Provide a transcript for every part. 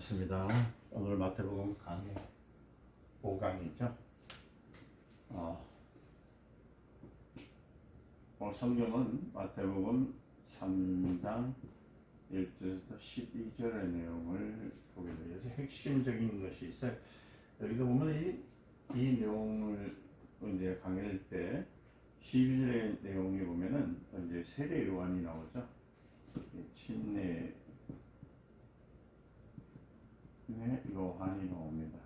반갑습니다. 오늘 마태복음 강의 5강이죠. 오늘 성경은 마태복음 3장 1절에서 12절의 내용을 보게 돼요. 핵심적인 것이 있어요. 여기서 보면 이 내용을 이제 강의할 때 12절의 내용에 보면은 이제 세례 요한이 나오죠. 침례 요한이 나옵니다.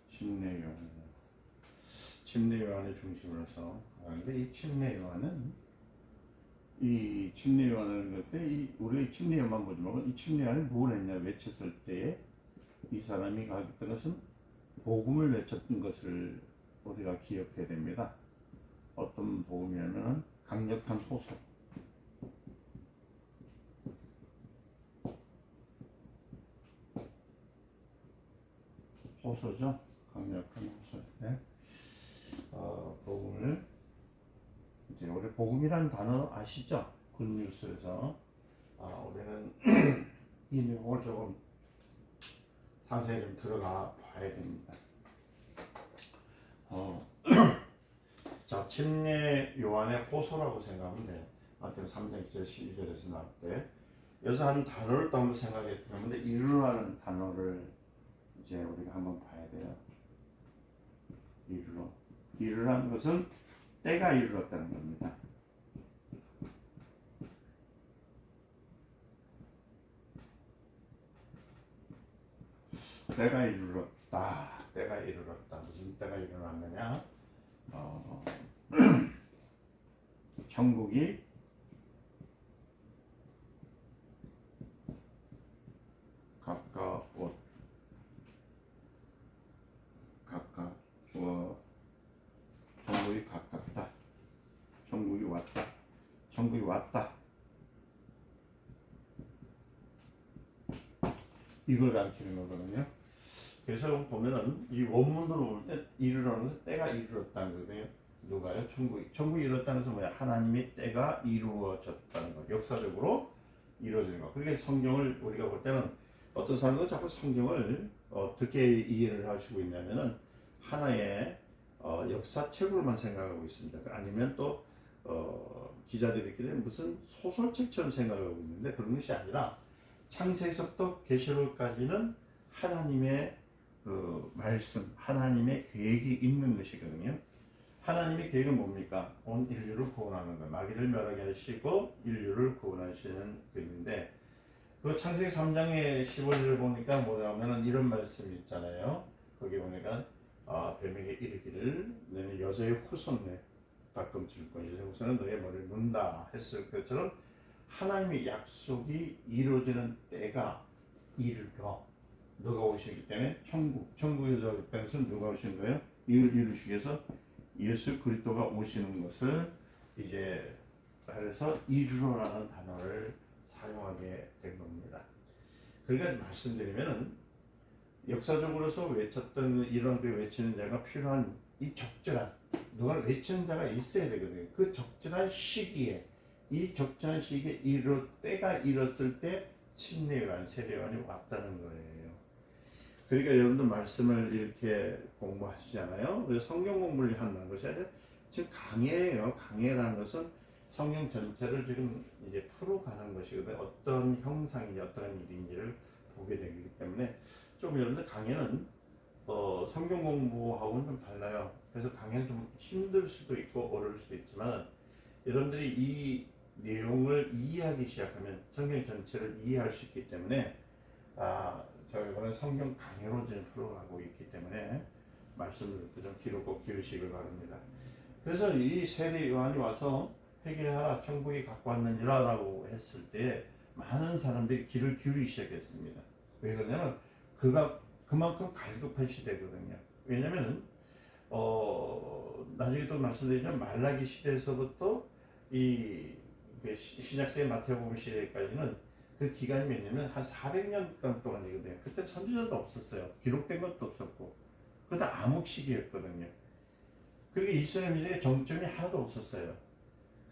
침례 요한을 중심으로 해서 근데 이 침례 요한은 그때 우리가 이 침례 요한만 보지 말고 이 침례 요한이 뭘 했냐 외쳤을 때 이 사람이 가졌던 것은 복음을 외쳤던 것을 우리가 기억해야 됩니다. 어떤 복음이냐면 강력한 호소죠. 강력한 호소. 네. 복음을 이제 우리 복음이라는 단어 아시죠? 굿뉴스에서 우리는 이 내용을 조금 상세히 좀 들어가 봐야 됩니다. 자, 침례 요한의 호소라고 생각하면 돼요. 마태복음 3장 1절 12절에서 나올 때 여기서 한 단어를 또 한번 생각해 보는데 이르라는 단어를 이제 우리가 한번 봐야 돼요. 이르라는 것은 때가 이르렀다는 겁니다. 때가 이르렀다. 무슨 때가 일어났느냐? 천국이 천국이 가깝다. 천국이 왔다. 이걸 가리키는 거거든요. 그래서 보면은 이 원문으로 볼 때 이르러는 것은 때가 이르렀다는 거거든요. 누가요? 천국이 이르렀다는 것은 뭐야? 하나님의 때가 이루어졌다는 거. 역사적으로 이루어지는 거. 그러니까 성경을 우리가 볼 때는 어떤 사람들은 자꾸 성경을 어떻게 이해를 하시고 있냐면은 하나의 역사책으로만 생각하고 있습니다. 아니면 또 기자들끼리 무슨 소설책처럼 생각하고 있는데 그런 것이 아니라 창세기서부터 계시록까지는 하나님의 말씀, 하나님의 계획이 있는 것이거든요. 하나님의 계획은 뭡니까? 온 인류를 구원하는 것, 마귀를 멸하게 하시고 인류를 구원하시는 것인데 그 창세기 3장의 15절을 보니까 뭐냐면은 이런 말씀이 있잖아요. 거기 보니까 뱀에게 이르기를 너는 여자의 후손에 가끔 줄 거야. 여자의 후손은 너의 머리를 문다 했을 것처럼 하나님의 약속이 이루어지는 때가 이르러 누가 오시기 때문에 천국에서 것은 누가 오신 거예요? 이를 이루시기 위해서 예수 그리스도가 오시는 것을 이제 그래서 이르러라는 단어를 사용하게 된 겁니다. 그러니까 말씀드리면은 역사적으로서 외쳤던 이런 외치는 자가 필요한 이 적절한 누가 외치는 자가 있어야 되거든요. 그 적절한 시기에 때가 이뤘을 때 침례요한, 세례요한이 왔다는 거예요. 그러니까 여러분들 말씀을 이렇게 공부하시잖아요. 그래서 성경 공부를 한다는 것이 아니라 지금 강해예요. 강해라는 것은 성경 전체를 지금 이제 풀어가는 것이거든요. 어떤 형상이 어떤 일인지를 보게 되기 때문에 좀 여러분들 강해는 성경 공부하고는 좀 달라요. 그래서 강해는 좀 힘들 수도 있고 어려울 수도 있지만 여러분들이 이 내용을 이해하기 시작하면 성경 전체를 이해할 수 있기 때문에 저희 이번에 성경 강해로 지금 풀어가고 있기 때문에 말씀을 좀 뒤로 꼭 기르시길 바랍니다. 그래서 이 세례 요한이 와서 회개하라 천국이 갖고 왔느니라 라고 했을 때 많은 사람들이 귀를 기울이기 시작했습니다. 왜 그러냐면 그가 그만큼 갈급한 시대거든요. 왜냐면은 나중에 또 말씀드리자면 말라기 시대에서부터 이 신약시대 마태복음 시대까지는 그 기간이 몇 년이면 한 400년 동안이거든요. 그때 선지자도 없었어요. 기록된 것도 없었고 그때 암흑 시기였거든요. 그리고 이스라엘 민족의 정점이 하나도 없었어요.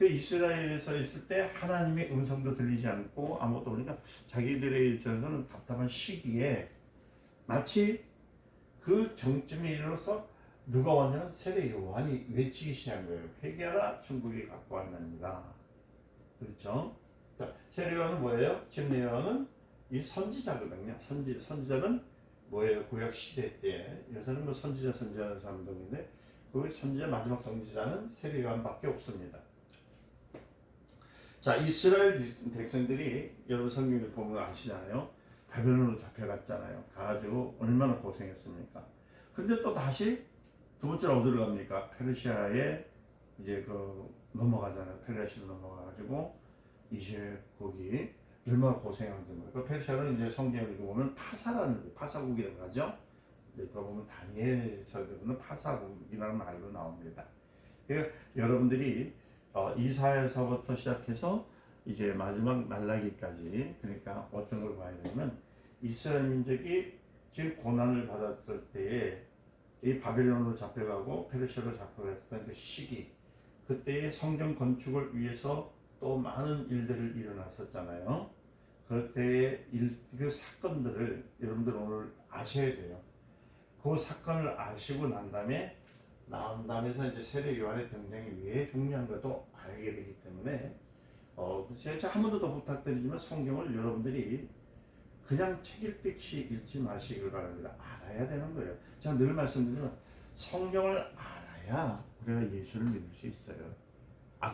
그 이스라엘에서 있을 때 하나님의 음성도 들리지 않고 아무것도 그러니까 자기들의 입장에서는 답답한 시기에 마치 그 정점에 이르러서 누가 왔냐면 세례 요한이 외치기 시작한 거예요. 회개하라 천국이 갖고 왔느니라. 그렇죠? 그러니까 세례 요한은 뭐예요? 침례 요한은 이 선지자거든요. 선지자는 뭐예요? 구약 시대 때 요새는 뭐 선지자라는 사람도 있는데 그 선지자 마지막 선지자는 세례 요한밖에 없습니다. 자, 이스라엘 백성들이 여러분 성경을 보면 아시잖아요. 바벨론으로 잡혀갔잖아요. 가가지고 얼마나 고생했습니까? 근데 또 다시 두 번째로 어디로 갑니까? 페르시아에 이제 그 넘어가잖아요. 페르시아로 넘어가가지고 이제 거기 얼마나 고생한지 모르겠어요. 그 페르시아는 이제 성경을 보면 파사라는 파사국이라고 하죠. 그거 보면 다니엘서는 파사국이라는 말로 나옵니다. 그러니까 여러분들이 이사야서부터 시작해서 이제 마지막 말라기까지 그러니까 어떤 걸 봐야 되냐면 이스라엘 민족이 지금 고난을 받았을 때에 이 바벨론으로 잡혀가고 페르시아로 잡혀갔던 그 시기 그때의 성전 건축을 위해서 또 많은 일들을 일어났었잖아요. 그럴 때의 그 사건들을 여러분들 오늘 아셔야 돼요. 그 사건을 아시고 난 다음에서 이제 세례 요한의 등장이 왜 중요한가도 알게 되기 때문에 제가 한 번 더 부탁드리지만 성경을 여러분들이 그냥 책 읽듯이 읽지 마시길 바랍니다. 알아야 되는 거예요. 제가 늘 말씀드리지만 성경을 알아야 우리가 예수를 믿을 수 있어요.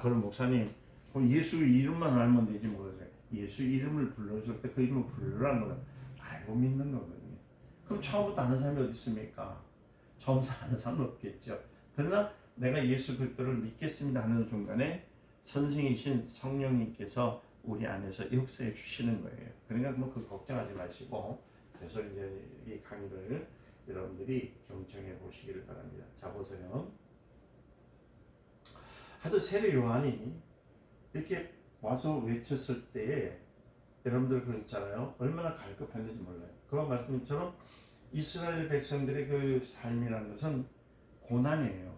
그럼 목사님 그럼 예수 이름만 알면 되지 모르세요. 예수 이름을 불러줄 때 그 이름을 부르라는 거는 알고 믿는 거거든요. 그럼 처음부터 아는 사람이 어디 있습니까? 처음부터 아는 사람은 없겠죠. 그러나 내가 예수 그리스도를 믿겠습니다 하는 순간에 선생이신 성령님께서 우리 안에서 역사해 주시는 거예요. 그러니까 뭐 그 걱정하지 마시고 그래서 이제 이 강의를 여러분들이 경청해 보시기를 바랍니다. 자 보세요. 하도 세례 요한이 이렇게 와서 외쳤을 때에 여러분들 그랬잖아요. 얼마나 갈급했는지 몰라요. 그런 말씀처럼 이스라엘 백성들의 그 삶이라는 것은 고난이에요.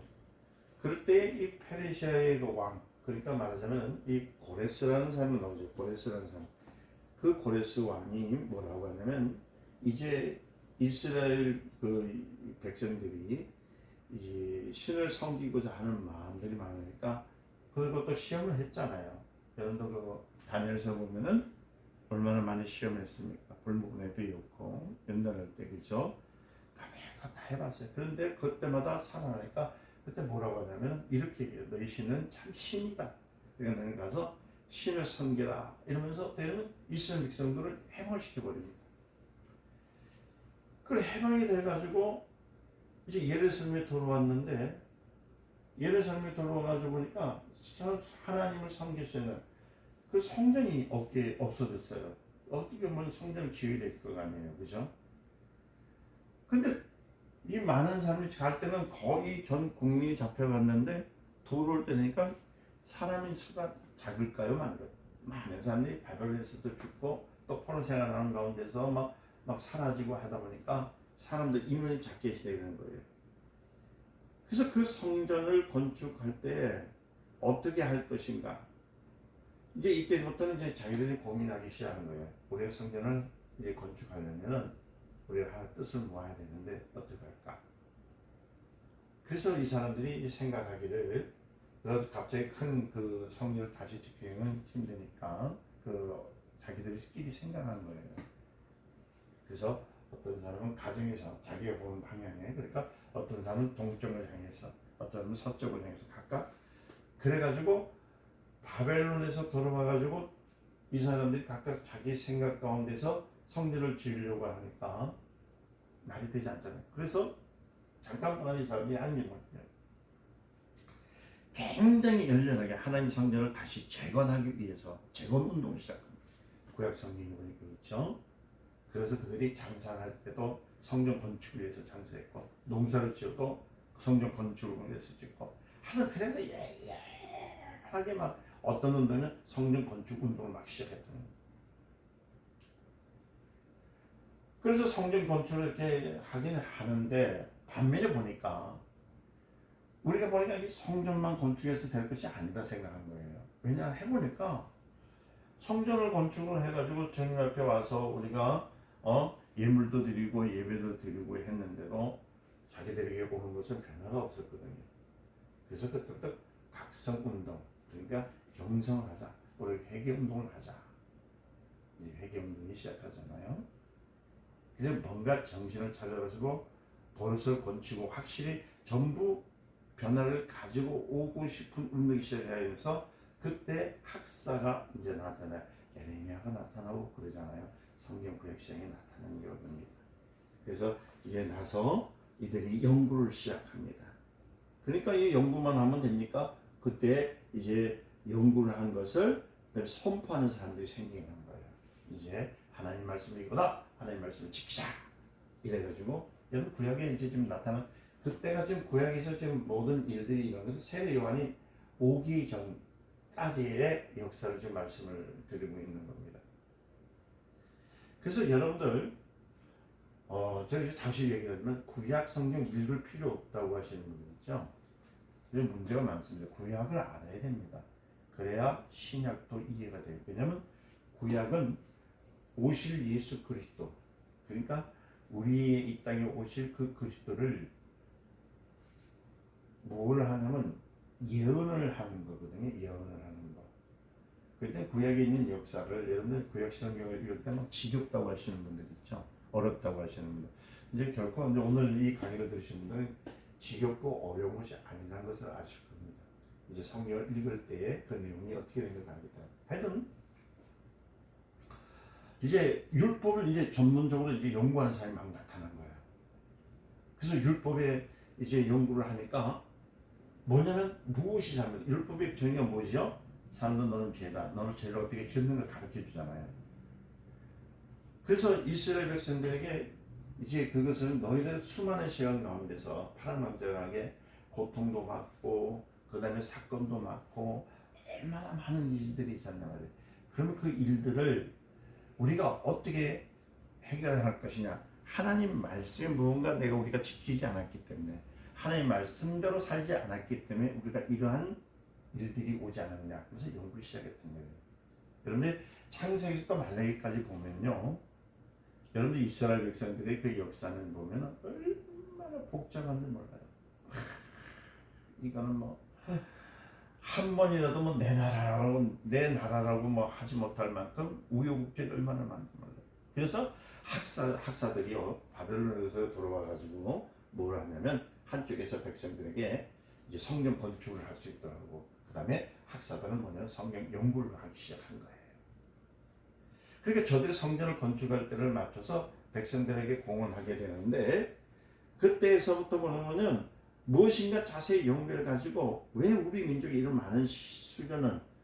그럴 때 이 페르시아의 그 왕, 그러니까 말하자면 이 고레스라는 사람이 나오죠. 고레스라는 사람. 그 고레스 왕이 뭐라고 하냐면 이제 이스라엘 그 백성들이 이제 신을 섬기고자 하는 마음들이 많으니까 그것도 시험을 했잖아요. 여러분도 그 다니엘서 보면은 얼마나 많이 시험했습니까? 불무분에도 있고 연단할 때 그죠? 다 해봤어요. 그런데 그때마다 살아나니까 그때 뭐라고 하냐면 이렇게 얘기해요. 너희 신은 참 신이다. 그러니까 너희 가서 신을 섬겨라. 이러면서 때는 이스라엘 백성들을 해방시켜버립니다. 그래 해방이 돼가지고 이제 예루살렘에 돌아왔는데 예루살렘에 돌아와가지고 보니까 하나님을 섬길 수 있는 그 성전이 없어졌어요. 어떻게 보면 성전을 지어야 될 거 아니에요. 그죠? 근데 이 많은 사람이 갈 때는 거의 전 국민이 잡혀갔는데 돌아올 때 되니까 사람의 수가 작을까요? 많은 사람들이 바벨론에서도 죽고 또 포로 생활하는 가운데서 막 사라지고 하다 보니까 사람들 인원이 작게 되는 거예요. 그래서 그 성전을 건축할 때 어떻게 할 것인가? 이제 이때부터는 이제 자기들이 고민하기 시작하는 거예요. 우리가 성전을 이제 건축하려면은 우리가 하나 뜻을 모아야 되는데 어떻게 할까? 그래서 이 사람들이 이제 생각하기를 갑자기 큰 그 성전을 다시 짓기는 힘드니까 그 자기들끼리 생각하는 거예요. 그래서 어떤 사람은 가정에서 자기가 보는 방향에 그러니까 어떤 사람은 동쪽을 향해서 어떤 사람은 서쪽을 향해서 각각 그래가지고 바벨론에서 돌아와가지고 이 사람들이 각각 자기 생각 가운데서 성전을 지으려고 하니까 말이 되지 않잖아요. 그래서 잠깐만 이 사람이 한 일을 해요. 굉장히 연련하게 하나님 성전을 다시 재건하기 위해서 재건 운동을 시작합니다. 구약 성경에 보니까 그렇죠. 그래서 그들이 장사할 때도 성전 건축을 위해서 장사했고 농사를 지어도 성전 건축을 위해서 짓고 하여튼 그래서 예하게 막 어떤 운동은 성전 건축 운동을 막 시작했던 거예요. 그래서 성전 건축을 이렇게 하긴 하는데 반면에 보니까 우리가 보니까 이 성전만 건축해서 될 것이 아니다 생각한 거예요. 왜냐 해보니까 성전을 건축을 해가지고 주님 앞에 와서 우리가 예물도 드리고 예배도 드리고 했는데도 자기들에게 오는 것은 변화가 없었거든요. 그래서 그때부터 각성운동, 그러니까 경성을 하자, 우리 회개운동을 하자. 이 회개운동이 시작하잖아요. 그래서 뭔가 정신을 차려가지고 버릇을 고치고 확실히 전부 변화를 가지고 오고 싶은 운동이 시작해서 그때 학사가 이제 나타나요. 에레미야가 나타나고 그러잖아요. 성경 구약 시장에 나타나는 겁니다. 그래서 이제 나서 이들이 연구를 시작합니다. 그러니까 이 연구만 하면 됩니까? 그때 이제 연구를 한 것을 선포하는 사람들이 생기는 거예요. 이제 하나님 말씀이 이거다. 하나님 말씀을 지키자. 이래가지고 여러분 구약에 이제 좀 나타난 그때가 지금 구약에서 지금 모든 일들이 이런 것은 세례 요한이 오기 전까지의 역사를 지금 말씀을 드리고 있는 겁니다. 그래서 여러분들 제가 잠시 얘기하면 구약 성경 읽을 필요 없다고 하시는 분들 있죠. 이런 문제가 많습니다. 구약을 알아야 됩니다. 그래야 신약도 이해가 돼요. 왜냐하면 구약은 오실 예수 그리스도, 그러니까 우리 이 땅에 오실 그 그리스도를 뭘 하냐면 예언을 하는 거거든요. 예언을 하는 거. 그때 구약에 있는 역사를 여러분들 구약 성경을 읽을 때 막 지겹다고 하시는 분들 있죠. 어렵다고 하시는 분들. 이제 결코 이제 오늘 이 강의를 들으신 분들은 지겹고 어려운 것이 아니라는 것을 아실 겁니다. 이제 성경을 읽을 때에 그 내용이 어떻게 된 것을 알겠다. 하여튼 이제 율법을 이제 전문적으로 이제 연구하는 사람이 막 나타난 거예요. 그래서 율법에 이제 연구를 하니까 뭐냐면 무엇이 잘못? 율법의 정의가 뭐죠? 사람들 너는 죄다. 너는 죄를 어떻게 짓는 걸 가르쳐 주잖아요. 그래서 이스라엘 백성들에게 이제 그것은 너희들 수많은 시간 가운데서 파란망장하게 고통도 받고 그 다음에 사건도 많고 얼마나 많은 일들이 있었단 말이에요. 그러면 그 일들을 우리가 어떻게 해결할 것이냐? 하나님 말씀에 무언가 우리가 지키지 않았기 때문에 하나님 말씀대로 살지 않았기 때문에 우리가 이러한 일들이 오지 않았느냐. 그래서 연구를 시작했던 거예요. 여러분들 창세기에서 또 말라기까지 보면요. 여러분들 이스라엘 백성들의 그 역사는 보면 얼마나 복잡한지 몰라요. 이거는 뭐 한 번이라도 뭐 내 나라라고 뭐 하지 못할 만큼 우여곡절이 얼마나 많은지 몰라요. 그래서 학사들이요 바벨론에서 돌아와가지고 뭘 하냐면 한쪽에서 백성들에게 이제 성경 건축을 할 수 있더라고. 그 다음에 학사들은 뭐냐면 성경 연구를 하기 시작한 거예요. 그러니까 저들이 성전을 건축할 때를 맞춰서 백성들에게 공헌하게 되는데 그때에서부터 보면 무엇인가 자세히 연구를 가지고 왜 우리 민족이 이런 많은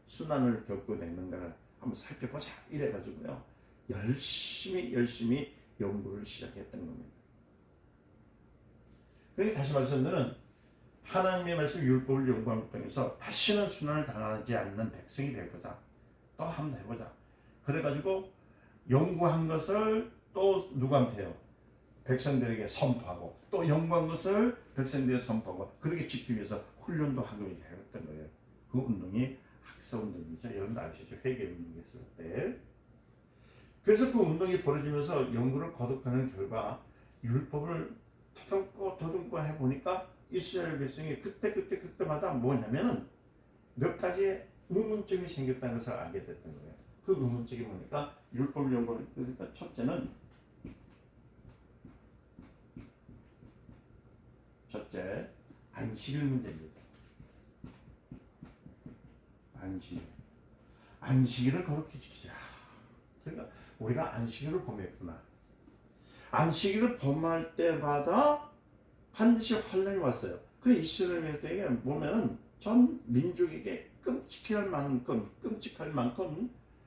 순환을 겪고 됐는가를 한번 살펴보자 이래가지고요 열심히 연구를 시작했던 겁니다. 그러니까 다시 말씀드리면 하나님의 말씀 율법을 연구함을 통해서 다시는 순환을 당하지 않는 백성이 되고자 또 한번 해보자. 그래가지고 연구한 것을 또 누구한테 해요? 백성들에게 선포하고 또 연구한 것을 백성들에게 선포하고 그렇게 지키기 위해서 훈련도 하고 했던 거예요. 그 운동이 학사운동이죠. 여러분 아시죠? 회개운동이 있을 때. 그래서 그 운동이 벌어지면서 연구를 거듭하는 결과 율법을 더듬고 해보니까 이스라엘 백성이 그때마다 뭐냐면은 몇 가지의 의문점이 생겼다는 것을 알게 됐던 거예요. 그 의문점이 뭐니까 율법을 연구를 그러니까 첫째 안식일 문제입니다. 안식일을 거룩히 지키자. 그러니까 우리가 안식일을 범했구나. 안식일을 범할 때마다 반드시 환란이 왔어요. 그래 이스라엘에게 보면은 전 민족에게 끔찍할 만큼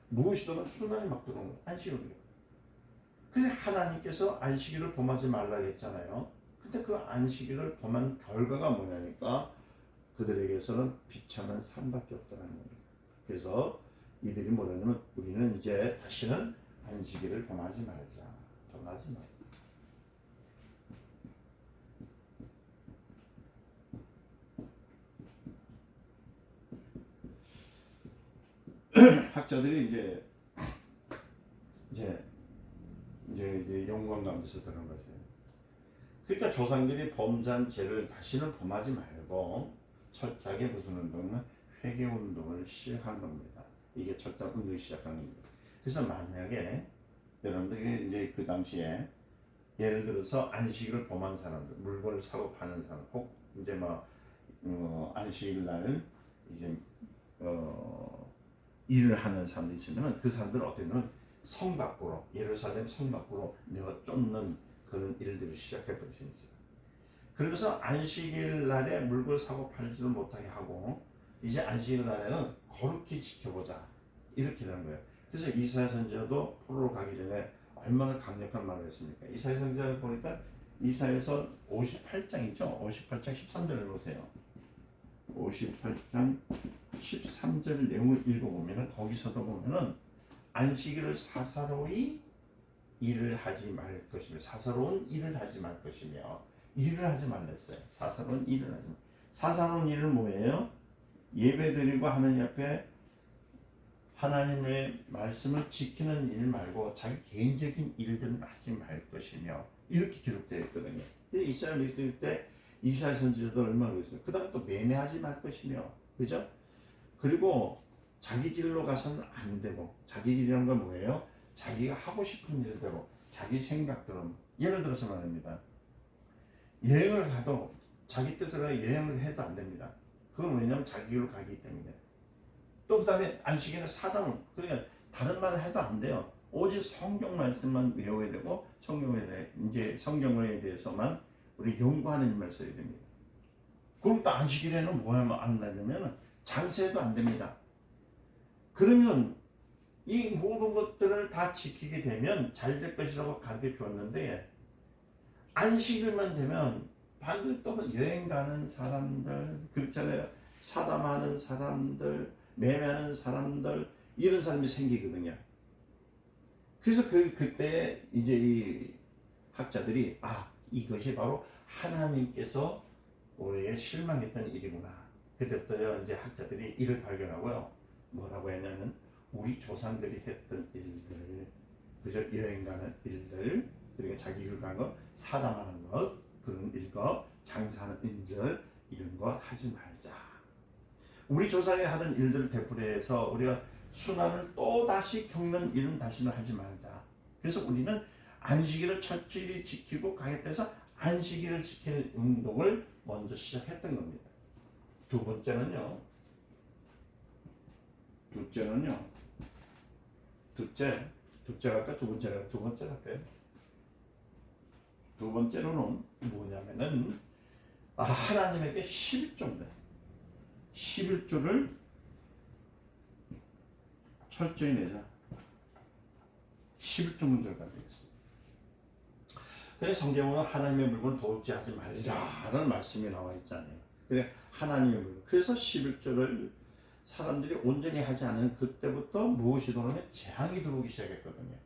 무엇이든 순환이 막 들어오는 거예요. 안식일이요. 그래서 하나님께서 안식일을 범하지 말라 했잖아요. 근데 그 안식일을 범한 결과가 뭐냐니까 그들에게서는 비참한 삶밖에 없다는 겁니다. 그래서 이들이 뭐냐면 우리는 이제 다시는 안식일을 범하지 말자. 학자들이 이제 연구원 가운데서 들은 거죠. 그러니까 조상들이 범죄한 죄를 다시는 범하지 말고 철저하게 무슨 운동은 회개 운동을 시작한 겁니다. 이게 철저한 운동을 시작한 겁니다. 그래서 만약에 여러분들이 이제 그 당시에 예를 들어서 안식일을 범한 사람들, 물건을 사고 파는 사람, 혹 이제 안식일 날 이제 일을 하는 사람도 있으면 그 사람들은 어떻게 보면 성 밖으로, 예루살렘 성 밖으로 내가 쫓는 그런 일들을 시작해 버리십니다. 그러면서 안식일 날에 물건을 사고 팔지도 못하게 하고 이제 안식일 날에는 거룩히 지켜보자 이렇게 되는 거예요. 그래서 이사야 선지자도 포로로 가기 전에 얼마나 강력한 말을 했습니까? 이사야 선지자를 보니까 이사야서 58장이죠. 58장 13절을 보세요. 58장 13절 내용을 읽어보면 거기서도 보면은 안식일을 사사로이 일을 하지 말 것이며 사사로운 일을 하지 말 것이며 일을 하지 말랬어요. 사사로운 일을 하지 말. 사사로운 일은 뭐예요? 예배드리고 하느님 앞에 하나님의 말씀을 지키는 일 말고 자기 개인적인 일들은 하지 말 것이며 이렇게 기록되어 있거든요. 이사야 읽을 때 이사야 선지자도 얼마나 그랬어요. 그 다음에 또 매매하지 말 것이며 그죠? 그리고 자기 길로 가서는 안 되고 자기 길이라는 건 뭐예요? 자기가 하고 싶은 일대로 자기 생각대로 예를 들어서 말합니다. 여행을 가도 자기 뜻대로 여행을 해도 안 됩니다. 그건 왜냐하면 자기 길로 가기 때문에. 또 그 다음에 안식일에 사당을 그러니까 다른 말을 해도 안 돼요. 오직 성경 말씀만 외워야 되고 성경에 대해 이제 성경에 대해서만 우리 연구하는 힘을 써야 됩니다. 그럼 또 안식일에는 뭐 하면 안 되냐면 장세도 안 됩니다. 그러면 이 모든 것들을 다 지키게 되면 잘 될 것이라고 가르쳐 주었는데 안식일만 되면 반드시 또 여행 가는 사람들 그렇잖아요. 사담하는 사람들 매매하는 사람들 이런 사람이 생기거든요. 그래서 그때 이제 이 학자들이 이것이 바로 하나님께서 우리에게 실망했던 일이구나. 그때부터 이제 학자들이 이를 발견하고요. 뭐라고 했냐면 우리 조상들이 했던 일들, 그저 여행 가는 일들, 그리고 자기 길 가는 것, 사담하는 것, 그런 일거, 장사하는 일들 이런 거 하지 말자. 우리 조상이 하던 일들을 되풀이해서 우리가 순환을 또 다시 겪는 일은 다시는 하지 말자. 그래서 우리는 안식일을 철저히 지키고 가겠다 해서 안식일을 지키는 운동을 먼저 시작했던 겁니다. 둘째가 할까? 두 번째 할까요? 두 번째로는 뭐냐면은 하나님에게 11조입니다. 11조를 철저히 내자. 11조 문제를 가지고 있습니다. 그래서 성경은 하나님의 물건을 도둑질 하지 말라라는 말씀이 나와 있잖아요. 그래 하나님의 물건. 그래서 11조를 사람들이 온전히 하지 않은 그때부터 무엇이 들어오면 재앙이 들어오기 시작했거든요.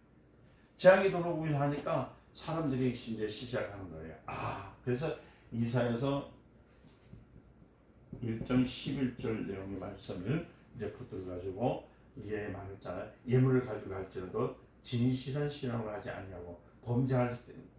재앙이 들어오기 하니까 사람들이 이제 시작하는 거예요. 그래서 이사야서 1장 11절 내용의 말씀을 이제 붙들어가지고 이게 말했잖아요. 예물을 가지고 할지라도 진실한 신앙을 하지 아니하고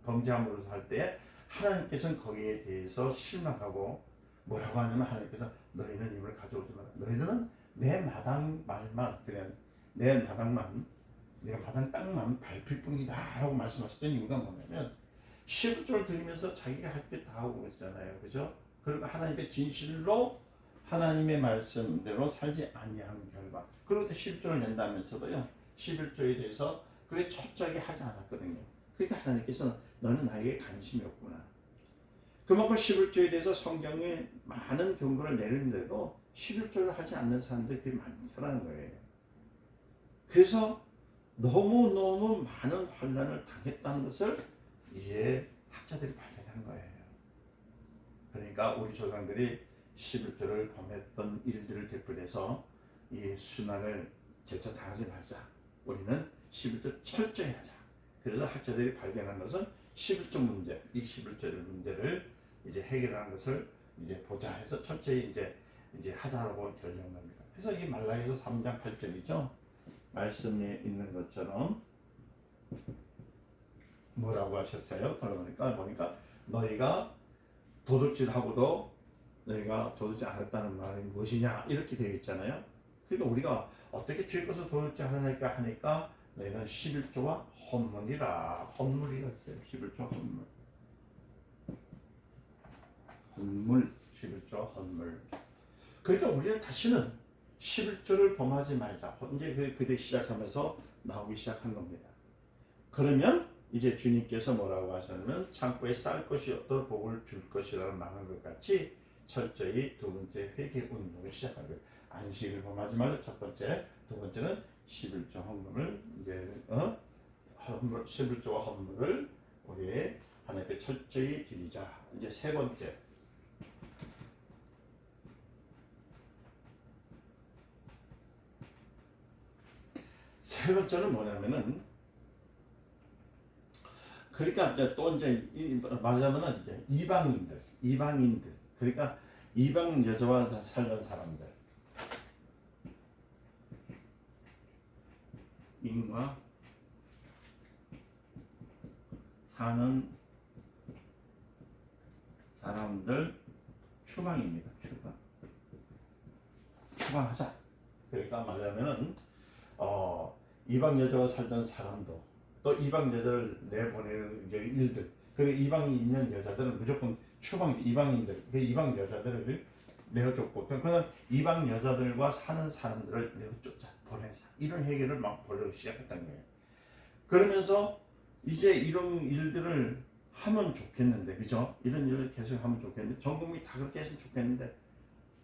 범죄함으로써 할 때 하나님께서는 거기에 대해서 실망하고 뭐라고 하냐면 하나님께서 너희는 예물을 가져오지 마라. 너희들은 내 마당 말만 그냥 내 마당 땅만 밟힐 뿐이다 라고 말씀하셨던 이유가 뭐냐면 11조를 드리면서 자기가 할 게 다 하고 있잖아요. 그죠? 그리고 하나님의 진실로 하나님의 말씀대로 살지 아니하는 결과 그리고 또 11조를 낸다면서도요 11조에 대해서 그게 철저하게 하지 않았거든요. 그러니까 하나님께서 너는 나에게 관심이 없구나. 그만큼 11조에 대해서 성경에 많은 경고를 내리는데도 11조를 하지 않는 사람들이 많다는 거예요. 그래서 너무너무 많은 환난을 당했다는 것을 이제 학자들이 발견하는 거예요. 그러니까 우리 조상들이 11조를 범했던 일들을 되풀이해서 이 순환을 제쳐 당하지 말자. 우리는 11조 철저히 하자. 그래서 학자들이 발견한 것은 11조 문제, 이 11조 문제를 이제 해결하는 것을 이제 보자 해서 철저히 이제 하자라고 결정합니다. 그래서 이 말라기서 3장 8절이죠. 말씀에 있는 것처럼 뭐라고 하셨어요? 보니까 너희가 도둑질하고도 너희가 도둑질 안 했다는 말이 무엇이냐 이렇게 되어 있잖아요. 그러니까 우리가 어떻게 죄 것을 도둑질 하니까 너희는 11조와 헌물이라. 헌물이라 했어요. 11조 헌물. 헌물 11조 헌물. 그러니까 우리는 다시는 11조를 범하지 말자. 이제 그때 시작하면서 나오기 시작한 겁니다. 그러면 이제 주님께서 뭐라고 하셨냐면 창고에 쌀 것이 없도록 복을 줄 것이라는 말한 것 같이 철저히 두 번째 회개 운동을 시작한 거예요. 안식을 범하지 말고 첫 번째, 두 번째는 11조 헌물을 이제 헌물 11조와 헌물을 우리의 하나님께 철저히 드리자. 이제 세 번째. 세 번째는 뭐냐면은 그러니까 이제 또 이제 말하자면은 이제 이방인들 그러니까 이방 여자와 살던 사람들 인과 사는 사람들 추방입니다. 추방하자. 그러니까 말하자면은 이방 여자와 살던 사람도 또 이방 여자를 내보내는 이제 일들. 그리고 이방이 있는 여자들은 무조건 이방인들, 그 이방 여자들을 내어쫓고, 그러나 이방 여자들과 사는 사람들을 내어쫓자, 보내자. 이런 해결을 막 보려고 시작했던 거예요. 그러면서 이제 이런 일들을 하면 좋겠는데, 그죠? 이런 일을 계속 하면 좋겠는데, 전 국민이 다 그렇게 했으면 좋겠는데,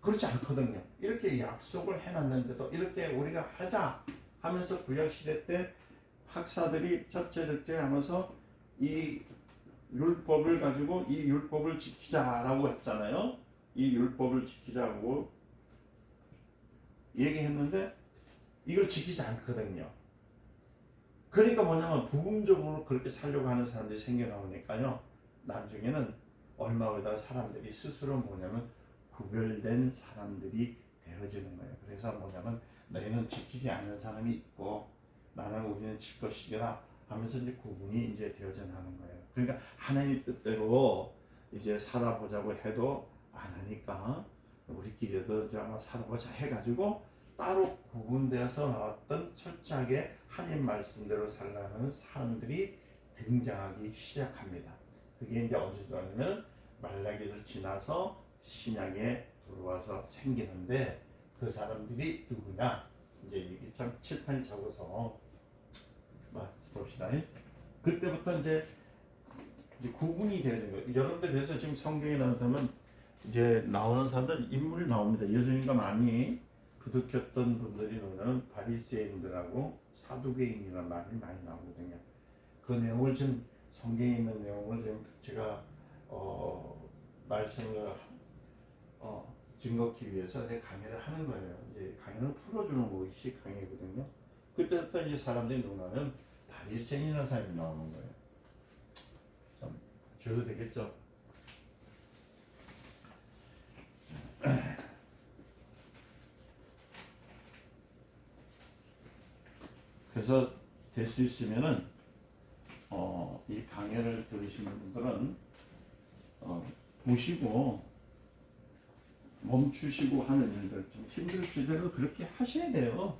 그렇지 않거든요. 이렇게 약속을 해놨는데도 이렇게 우리가 하자 하면서 구약시대 때 학사들이 첫째 하면서 이 율법을 가지고 이 율법을 지키자라고 했잖아요. 이 율법을 지키자고 얘기했는데 이걸 지키지 않거든요. 그러니까 뭐냐면 부분적으로 그렇게 살려고 하는 사람들이 생겨나오니까요. 나중에는 얼마 후에다 사람들이 스스로 뭐냐면 구별된 사람들이 되어지는 거예요. 그래서 뭐냐면 너희는 지키지 않는 사람이 있고 나는 우리는 질 것이라 하면서 이제 구분이 이제 되어져 나는 거예요. 그러니까 하나님 뜻대로 이제 살아보자고 해도 안 하니까 우리끼리도 좀 살아보자 해가지고 따로 구분되어서 나왔던 철저하게 하나님 말씀대로 살라는 사람들이 등장하기 시작합니다. 그게 이제 언제 들어가냐면 말라기를 지나서 신약에 들어와서 생기는데 그 사람들이 누구냐? 이제 이게 참 칠판이 적어서 봅시다. 그때부터 이제 구분이 되는 거예요. 여러분들 그래서 지금 성경에 나오면 이제 나오는 사람들 인물이 나옵니다. 예수님과 많이 부득혔던 분들이 뭐냐면 바리새인들하고 사두개인이라는 말이 많이 나오거든요. 그 내용을 지금 성경에 있는 내용을 지금 제가 말씀을 증거하기 위해서 내 강의를 하는 거예요. 이제 강의는 풀어주는 것이 강의거든요. 그때부터 이제 사람들이 누구냐면 바리새인이라는 사람이 나오는 거예요. 좀 줘도 되겠죠? 그래서 될 수 있으면은 이 강의를 들으시는 분들은 보시고 멈추시고 하는 일들 좀 힘들지더라도 그렇게 하셔야 돼요.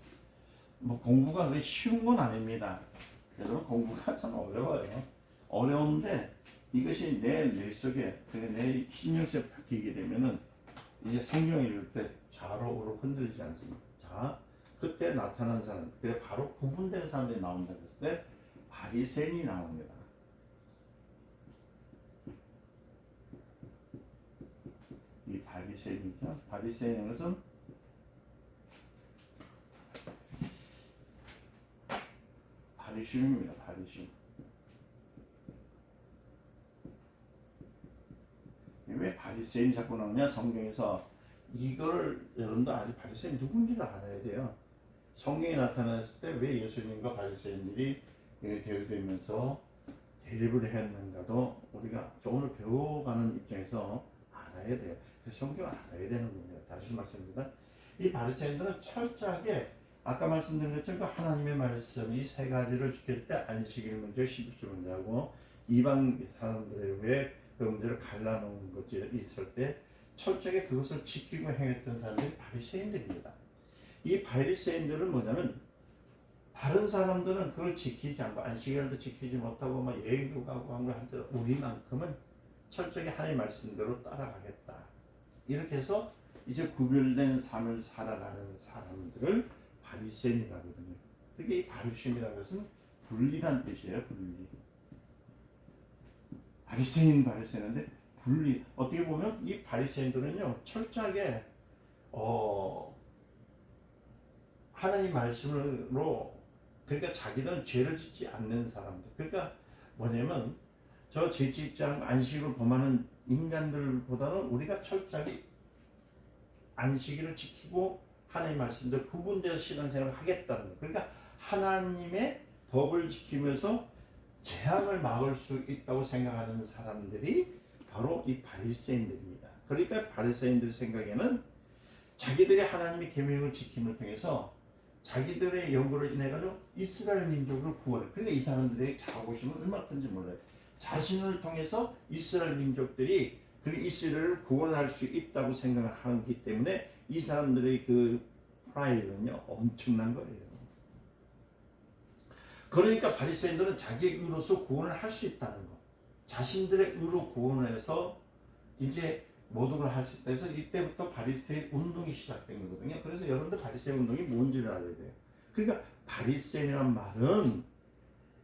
뭐 공부가 그렇게 쉬운 건 아닙니다. 그래서 공부가 참 어려워요. 어려운데 이것이 내 뇌 속에 내 신경쇠 바뀌게 되면은 이제 성경을 읽을 때 좌로 우로 흔들리지 않습니다. 자, 그때 나타난 사람, 그게 바로 구분된 사람들이 나온다 그랬을 때 바리새인이 나옵니다. 이 바리새인이죠. 바리새인은 것은 바리즘입니다. 바리즘. 왜 바리새인이 자꾸 나오냐? 성경에서 이걸 여러분도 아직 바리새인이 누군지를 알아야 돼요. 성경에 나타났을 때 왜 예수님과 바리새인들이 대립되면서 대립을 했는가도 우리가 오늘 배워가는 입장에서 알아야 돼요. 그래서 성경을 알아야 되는 겁니다. 다시 말씀드립니다. 이 바리새인들은 철저하게 아까 말씀드린 것처럼 그 하나님의 말씀 이 세 가지를 지킬 때 안식일 문제, 11조 문제하고 이방 사람들의 왜그 문제를 갈라놓은 것이 있을 때 철저하게 그것을 지키고 행했던 사람들이 바리새인들입니다. 이 바리새인들은 뭐냐면 다른 사람들은 그걸 지키지 않고 안식일도 지키지 못하고 막 여행도 가고 한 걸 할 때 우리만큼은 철저하게 하나님의 말씀대로 따라가겠다. 이렇게 해서 이제 구별된 삶을 살아가는 사람들을 바리새인이라고 하거든요. 그게 이 바리새인이라는 것은 분리란 뜻이에요. 분리. 바리새인인데 분리. 어떻게 보면 이 바리새인들은요 철저하게 하나님 말씀으로 그러니까 자기들은 죄를 짓지 않는 사람들. 그러니까 뭐냐면 저 제7장 안식을 범하는 인간들보다는 우리가 철저하게 안식일을 지키고 하나님 말씀대로 구분돼서 신앙생활을 하겠다는 거예요. 그러니까 하나님의 법을 지키면서 재앙을 막을 수 있다고 생각하는 사람들이 바로 이 바리새인들입니다. 그러니까 바리새인들 생각에는 자기들이 하나님의 계명을 지킴을 통해서 자기들의 연구로 인해 가지고 이스라엘 민족을 구원해. 그러니까 이 사람들의 자부심은 얼마나 큰지 몰라요. 자신을 통해서 이스라엘 민족들이 그 이스라엘을 구원할 수 있다고 생각하기 때문에 이 사람들의 그 프라이드는요 엄청난 거예요. 그러니까 바리새인들은 자기의 의로서 구원을 할 수 있다는 거, 자신들의 의로 구원해서 이제 모든 걸 할 수 있다 해서 이때부터 바리새인 운동이 시작된 거거든요. 그래서 여러분들 바리새인 운동이 뭔지를 알아야 돼요. 그러니까 바리새인이란 말은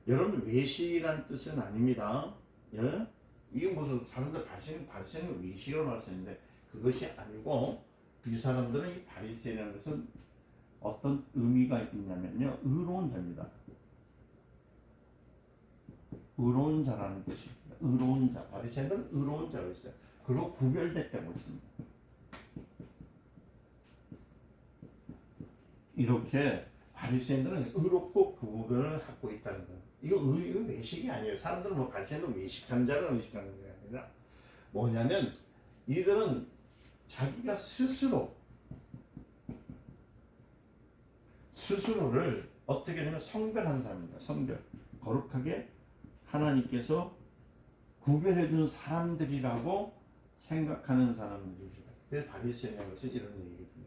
여러분 외식이란 뜻은 아닙니다. 예? 이게 무슨 사람들 바리새인은 외식으로 말씀했는데 그것이 아니고 이 사람들은 이 바리새인이라는 것은 어떤 의미가 있냐면요 의로운 자입니다. 의로운 자라는 뜻입니다. 의로운 자. 바리새인들은 의로운 자가 있어요. 그리고 구별됐다고 했습니다. 이렇게 바리새인들은 의롭고 구별을 갖고 있다는 거예요. 이거 외식이 아니에요. 사람들은 뭐 바리새인은 외식하는 자는 외식하는 게 아니라 뭐냐면 이들은 자기가 스스로를 어떻게 되면 성별한 사람입니다. 성별. 거룩하게 하나님께서 구별해 준 사람들이라고 생각하는 사람들입니다. 그래서 바리새인이라는 것은 이런 얘기거든요.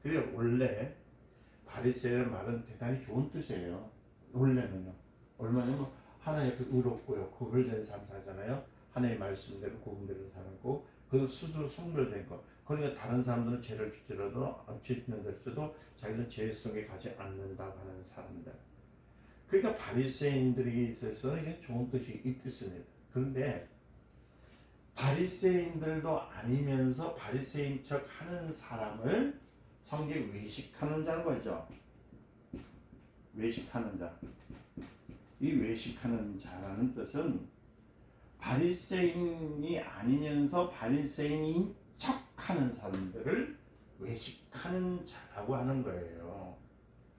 그래서 원래 바리새인이라는 말은 대단히 좋은 뜻이에요. 원래는요. 얼마냐면 하나님 앞에 의롭고요. 구별된 삶 살잖아요. 하나님의 말씀대로 구분되는 살고 그 스스로 성별된 것. 그러니까 다른 사람들은 죄를 짓는 될지도 자기는 죄 속에 가지 않는다고 하는 사람들. 그러니까 바리새인들에게 있어서는 이게 좋은 뜻이 이 뜻입니다. 그런데 바리새인들도 아니면서 바리새인 척 하는 사람을 성경에 외식하는 자는 거죠. 외식하는 자. 이 외식하는 자라는 뜻은 바리새인이 아니면서 바리새인인 척 하는 사람들을 외식하는 자라고 하는 거예요.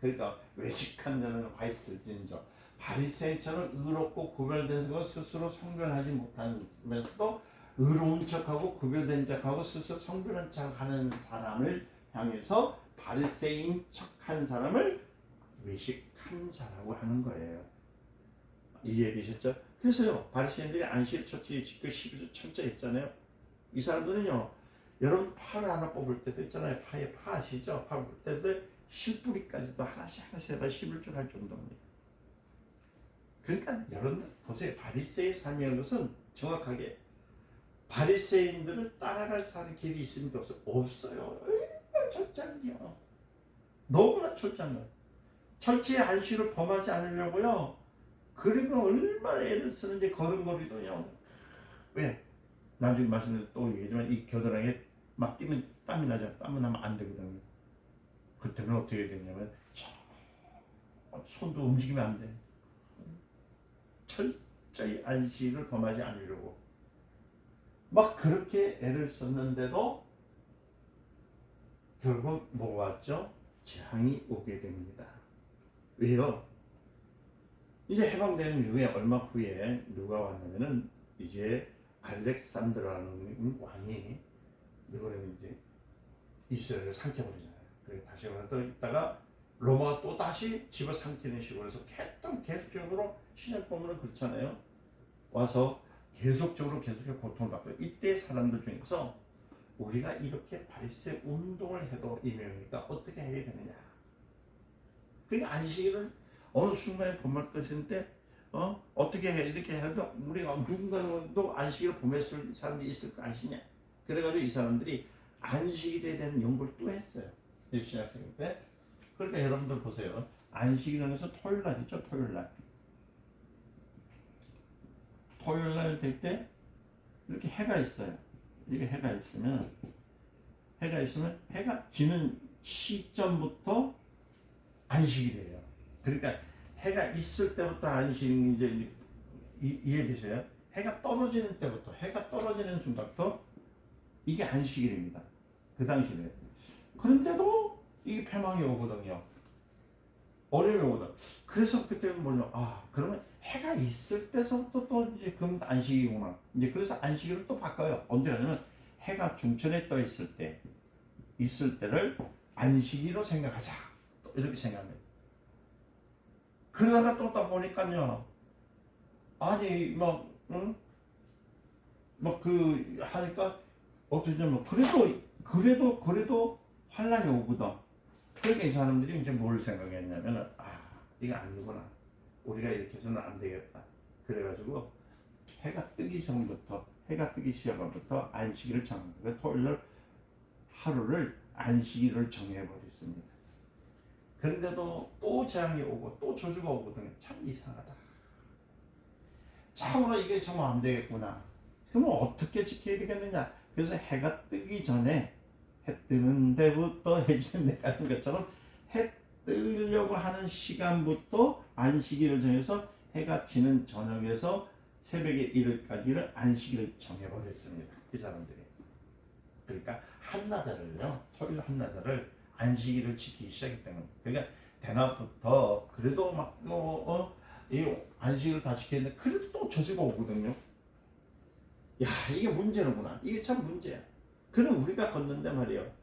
그러니까 외식하는 자는 화 있을진저 바리새인처럼 의롭고 구별된 것 스스로 성별하지 못하면서도 의로운 척하고 구별된 척하고 스스로 성별한 척하는 사람을 향해서 바리새인 척한 사람을 외식한 자라고 하는 거예요. 이해되셨죠? 그래서요 바리새인들이 안식일 첫째 지켜 12조 철저히 했잖아요. 이 사람들은요 여러분 파를 하나 뽑을 때도 있잖아요. 파 아시죠? 파 뽑을 때도 실뿌리까지도 하나씩 해다 11줄 할 정도입니다. 그러니까 여러분들 보세요. 바리새의 삶이라는 것은 정확하게 바리새인들을 따라갈 사람 길이 있습니까? 없어요. 얼마나 철저한지요. 너무나 철저한 거예요. 철저히 안식을 범하지 않으려고요. 그리고 얼마나 애를 쓰는지 걸음걸이도요. 왜? 나중에 말씀드린 또 얘기지만 이 겨드랑이에 막 뛰면 땀이 나죠. 땀이 나면 안 되거든요. 그때는 어떻게 해야 되냐면 손도 움직이면 안 돼. 철저히 안식을 범하지 않으려고 막 그렇게 애를 썼는데도 결국 뭐가 왔죠? 재앙이 오게 됩니다. 왜요? 이제 해방되는 이후에 얼마 후에 누가 왔냐면은 이제 알렉산드라는 왕이 이거는 이제 이스라엘을 삼켜버리잖아요. 그래 다시 또 있다가 로마가 또 다시 집어삼키는 식으로 해서 계속적으로 신약 보면은 그렇잖아요. 와서 계속적으로 고통을 받고 이때 사람들 중에서 우리가 이렇게 바리새 운동을 해도 이명이니까 어떻게 해야 되느냐. 그러니까 안식일을 어느 순간에 범할 것인데 어떻게 해 이렇게 해도 우리가 누군가도 안식일을 범했을 사람이 있을 거 아시냐. 그래가지고 이 사람들이 안식일에 대한 연구를 또 했어요. 신학생 때. 그러니까 여러분들 보세요. 안식일은 해서 토요일 날 있죠. 토요일 날. 토요일 날 될 때 이렇게 해가 있어요. 이게 해가 있으면 해가 지는 시점부터 안식일이에요. 그러니까 해가 있을 때부터 안식이 이제 이해되세요? 해가 떨어지는 때부터 해가 떨어지는 순간부터 이게 안식일입니다. 그 당시에. 그런데도 이게 패망이 오거든요. 어려움이 오거든. 그래서 그때는 뭐냐? 그러면 해가 있을 때서부터 또 이제 그럼 안식이구나. 이제 그래서 안식일을 또 바꿔요. 언제 하냐면 해가 중천에 떠 있을 때를 안식일로 생각하자. 또 이렇게 생각합니다. 그러다가 또 보니까요. 아니 하니까 어떻게 되면 그래도 환란이 오거든. 그러니까 이 사람들이 이제 뭘 생각했냐면 이거 아니구나. 우리가 이렇게 해서는 안 되겠다. 그래가지고 해가 뜨기 시작부터 안식일을 정합니다. 토요일 하루를 안식일을 정해버렸습니다. 그런데도 또 재앙이 오고 또 저주가 오거든요. 참 이상하다. 참으로 이게 정말 안 되겠구나. 그러면 어떻게 지켜야 되겠느냐. 그래서 해가 뜨기 전에 해 뜨는 데부터 해 지는 데까지 것처럼 해 뜨려고 하는 시간부터 안식일을 정해서 해가 지는 저녁에서 새벽에 이를까지를 안식일을 정해버렸습니다. 이 사람들이. 그러니까 한나절을요. 토요일 한나절을 안식일을 지키기 시작했다는 겁니다. 그러니까 대낮부터 그래도 이 안식일을 다 지켰는데 그래도 또 저주가 오거든요. 야 이게 문제로구나. 이게 참 문제야. 그럼 우리가 걷는데 말이에요.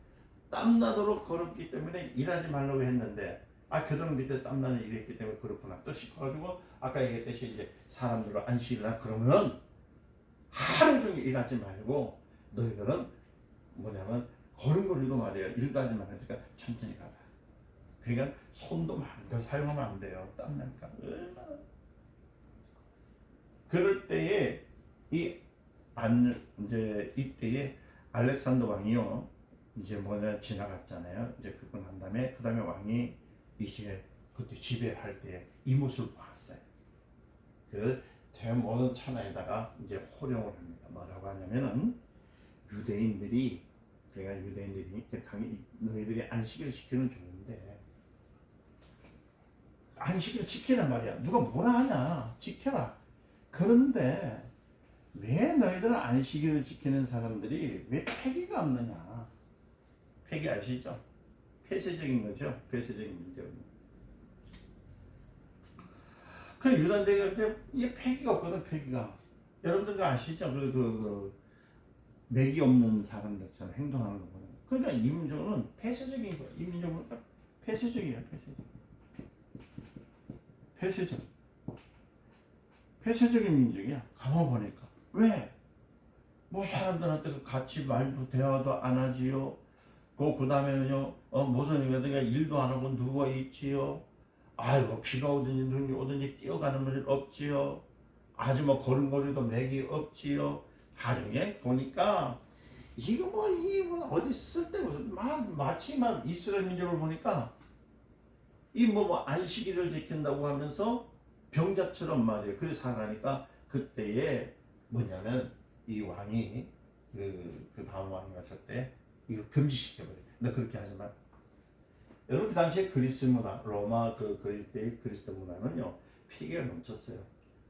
땀나도록 걸었기 때문에 일하지 말라고 했는데 그들은 밑에 땀나는 일을 했기 때문에 그렇구나. 또 시켜가지고 아까 얘기했듯이 이제 사람들로 안식일날 그러면 하루 종일 일하지 말고 너희들은 뭐냐면 걸음걸이도 말이에요. 일도 하지 말으니까 천천히 가라. 그러니까 손도 마음대로 사용하면 안 돼요. 땀나니까. 그럴 때에 이제 이때에 알렉산더 왕이요. 이제 지나갔잖아요. 이제 그거 난 다음에 그 다음에 왕이 이제 그때 지배할 때 이 모습을 봤어요. 그 모든 천하에다가 이제 호령을 합니다. 뭐라고 하냐면은 유대인들이 너희들이 안식일을 지키는 좋은데 안식일을 지키란 말이야. 누가 뭐라 하냐. 지켜라. 그런데 왜 너희들은 안식일을 지키는 사람들이 왜 패기가 없느냐. 패기 아시죠? 폐쇄적인 거죠. 폐쇄적인 문제입니다. 그래 유단대가 이게 패기가 없거든. 패기가. 여러분들 아시죠? 맥이 없는 사람들처럼 행동하는 거 보면. 그러니까 이 민족은 폐쇄적인 거야. 이 민족은 폐쇄적이야. 폐쇄적인 민족이야. 가만 보니까. 왜? 사람들한테 같이 말도 대화도 안 하지요. 그 다음에는요, 무슨 일도 안 하고 누워 있지요. 비가 오든지 눈이 오든지 뛰어가는 일 없지요. 아주 걸음걸이도 맥이 없지요. 나중에 보니까 이거 어디 쓸데없어. 마치 이스라엘 민족을 보니까 안식일을 지킨다고 하면서 병자처럼 말이에요. 그래서 살아가니까 그때에 뭐냐면 이 왕이 그 다음 왕이 왔을 때 이거 금지시켜버려요. 너 그렇게 하지 마. 여러분 그 당시에 그리스 문화, 로마 그리스 문화는요 피해가 넘쳤어요.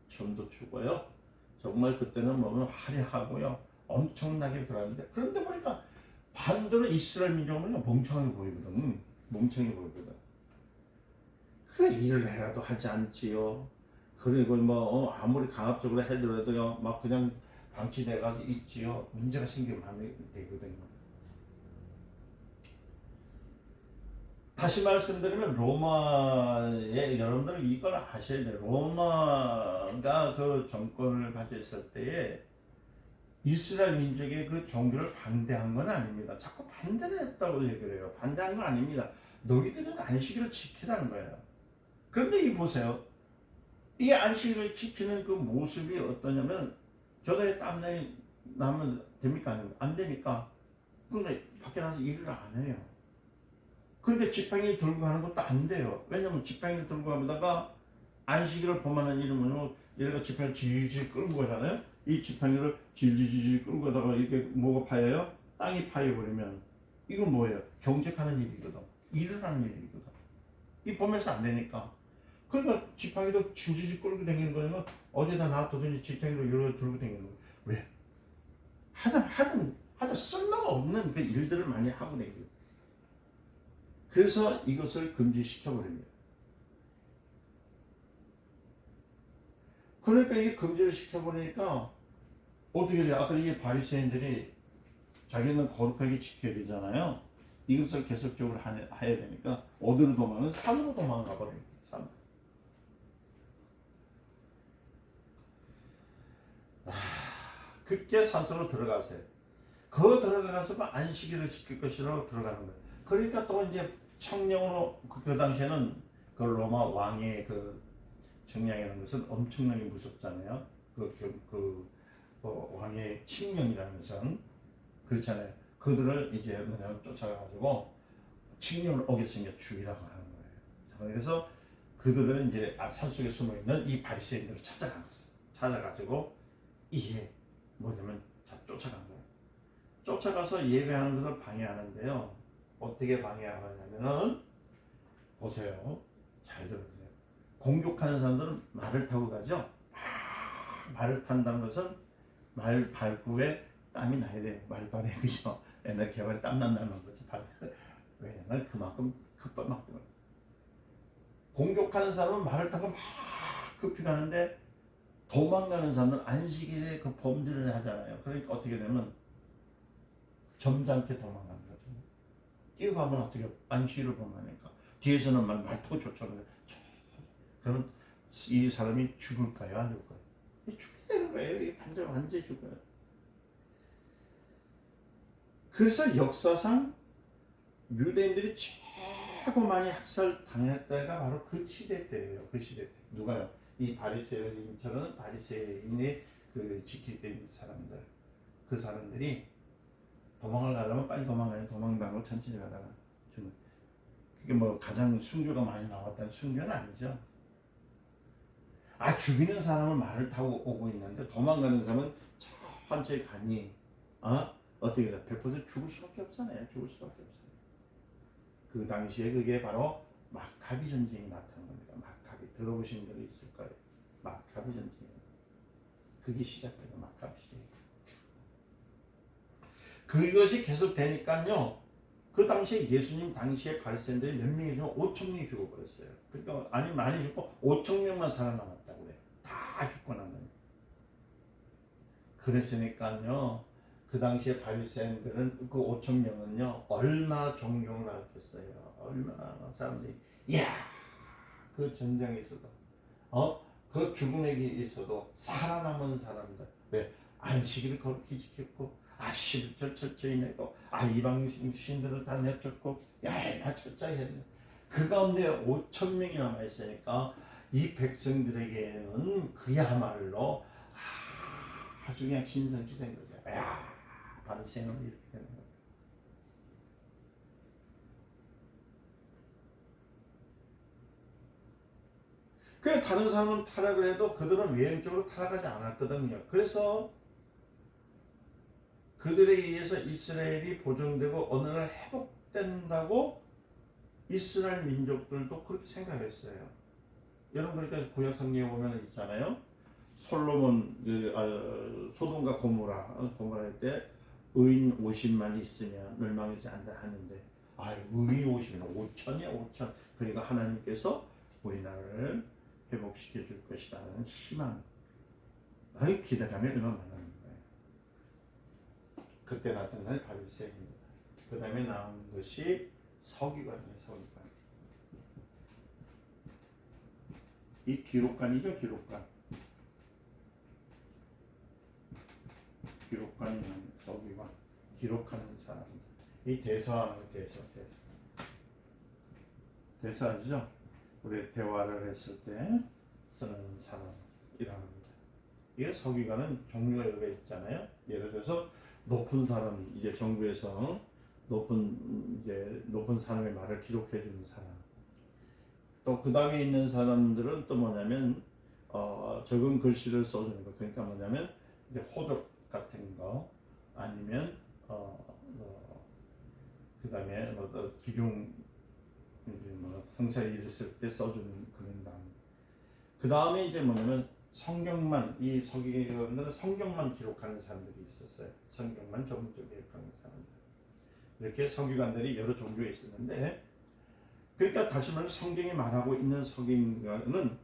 춤도 추고요. 정말 그때는 화려하고요. 엄청나게 들어갔는데 그런데 보니까 반대로 이스라엘 민족은 멍청하게 보이거든. 그 일을 해라도 하지 않지요. 그리고 아무리 강압적으로 해더라도요 그냥 방치돼가지고 있지요. 문제가 생기면 되거든요. 다시 말씀드리면 로마에 여러분들 이걸 아셔야 돼요. 로마가 그 정권을 가졌을 때에 이스라엘 민족의 그 종교를 반대한 건 아닙니다. 자꾸 반대를 했다고 얘기를 해요. 반대한 건 아닙니다. 너희들은 안식일을 지키라는 거예요. 그런데 이 보세요. 이 안식일을 지키는 그 모습이 어떠냐면 겨드랑이에 땀이 나면 됩니까? 안 됩니까? 그런데 밖에 나가서 일을 안 해요. 그러니까 지팡이 들고 가는 것도 안 돼요. 왜냐면 지팡이를 들고 가다가 안식일을 범하는 일은 뭐냐면 얘가 지팡이를 질질 끌고 가잖아요. 이 지팡이를 질질질 끌고 가다가 이렇게 뭐가 파여요? 땅이 파여버리면 이건 뭐예요? 경직하는 일이거든. 일을 하는 일이거든. 이 범해서 안 되니까. 그러니까 지팡이도 질질 끌고 다니는 거는 어디다 놔두든지 지팡이로 이렇게 들고 다니는 거예요. 왜? 하다 쓸모가 없는 그 일들을 많이 하고 다니거든. 그래서 이것을 금지시켜버립니다. 그러니까 이게 금지를 시켜버리니까 어떻게 돼요? 아까 이 바리새인들이 자기는 거룩하게 지켜야 되잖아요. 이것을 계속적으로 해야 되니까 어디로 도망가면 산으로 도망가 버려요. 산. 그게 산소로 들어가세요. 그 들어가서 안식일을 지킬 것이라고 들어가는 거예요. 그러니까 또 이제 청령으로 그 당시에는 그 로마 왕의 그 청량이라는 것은 엄청나게 무섭잖아요. 왕의 칙령이라는 것은 그렇잖아요. 그들을 이제 뭐냐면 쫓아가가지고 칙령을 어겼으니까 죽이라고 하는 거예요. 그래서 그들을 이제 산속에 숨어 있는 이 바리새인들을 찾아갔어요. 찾아가지고 이제 뭐냐면 쫓아간 거예요. 쫓아가서 예배하는 것을 방해하는데요. 어떻게 방해하냐면은 보세요. 잘 들으세요. 공격하는 사람들은 말을 타고 가죠. 말을 탄다는 것은 말 발굽에 땀이 나야 돼요. 말발에 그죠? 옛날 개발에 땀 난다는 거죠. 왜냐면 그만큼 급박막 때문에. 공격하는 사람은 말을 타고 막 급히 가는데 도망가는 사람은 안식일에 그 범죄를 하잖아요. 그러니까 어떻게 되면 점잖게 도망가는 거죠. 뛰어가면 어떻게 안식일을 범하니까 뒤에서는 말 타고 쫓아가요. 그러면 이 사람이 죽을까요? 안 죽을까요? 죽게 되는 거예요. 이 완전히 죽어요. 그래서 역사상 유대인들이 최고 많이 학살당할 때가 바로 그 시대 때예요. 그 시대 때. 누가요? 이 바리새인처럼 바리새인의 그 지킬 때 있는 사람들. 그 사람들이 도망을 가려면 빨리 도망가요. 도망가고 천천히 가다가 죽는. 그게 뭐 가장 순교가 많이 나왔다는 순교는 아니죠. 죽이는 사람은 말을 타고 오고 있는데 도망가는 사람은 천천히 가니 어떻게 돼? 100% 죽을 수밖에 없잖아요. 죽을 수밖에 없어요. 그 당시에 그게 바로 마카비 전쟁이 나타난 겁니다. 마카비 들어보신 적이 있을 거예요. 마카비 전쟁. 그게 시작돼요. 마카비 시대. 그것이 계속 되니까요. 그 당시에 예수님 당시에 바리새인들이 몇 명이죠? 5천 명이 죽어버렸어요. 그러니까 아니 많이 죽고 5천 명만 살아남았다고 그래요. 다 죽고 나면. 그랬으니까요. 그 당시에 바리새인들은 그 5천 명은요 얼마나 존경을 하겠어요. 얼마나 사람들이 그 전쟁에서도 그 죽음에 있어도 살아남은 사람들 왜 안식일을 거룩히 지켰고 11절 철저히 내고 이방 신들을 다 내쫓고 나 철저히 해야 돼. 그 가운데 5천 명이 남아 있으니까 이 백성들에게는 그야말로 아주 그냥 신성시 된 거죠. 바리새인은 이렇게 되는 거예요. 그 다른 사람은 타락을 해도 그들은 외형적으로 타락하지 않았거든요. 그래서 그들에 의해서 이스라엘이 보존되고 어느 날 회복된다고 이스라엘 민족들도 그렇게 생각했어요. 여러분 그러니까 구약 성경에 보면 있잖아요. 솔로몬 소돔과 고모라 때 의인 50만 있으면 멸망하지 않다 하는데 의인 50만 5천이야 5천. 그러니까 하나님께서 우리나라를 회복시켜 줄 것이라는 희망 기대감이 얼마나 많은 거예요. 그때 나타난 바리새인입니다. 그 다음에 나온 것이 서기관이에요. 서기관. 이 기록관이죠, 기록관. 기록관이면 서기관, 기록하는 사람. 이 대서하는 거, 대서하죠. 우리 대화를 했을 때 쓰는 사람이라는 겁니다. 이게 서기관은 종류가 여러 개 있잖아요. 예를 들어서 높은 사람, 이제 정부에서 높은 사람의 말을 기록해 주는 사람. 또 그 다음에 있는 사람들은 또 뭐냐면 적은 글씨를 써주는 거. 그러니까 뭐냐면 이제 호적 같은 거 아니면 그 다음에 기룡 성찰이 있을 때 써주는 그런 당. 그 다음에 이제 뭐냐면 성경만, 이 서기관들은 성경만 기록하는 사람들이 있었어요. 성경만 전문적으로 기록하는 사람들. 이렇게 서기관들이 여러 종류에 있었는데, 그러니까 다시 말해 성경이 말하고 있는 서기관은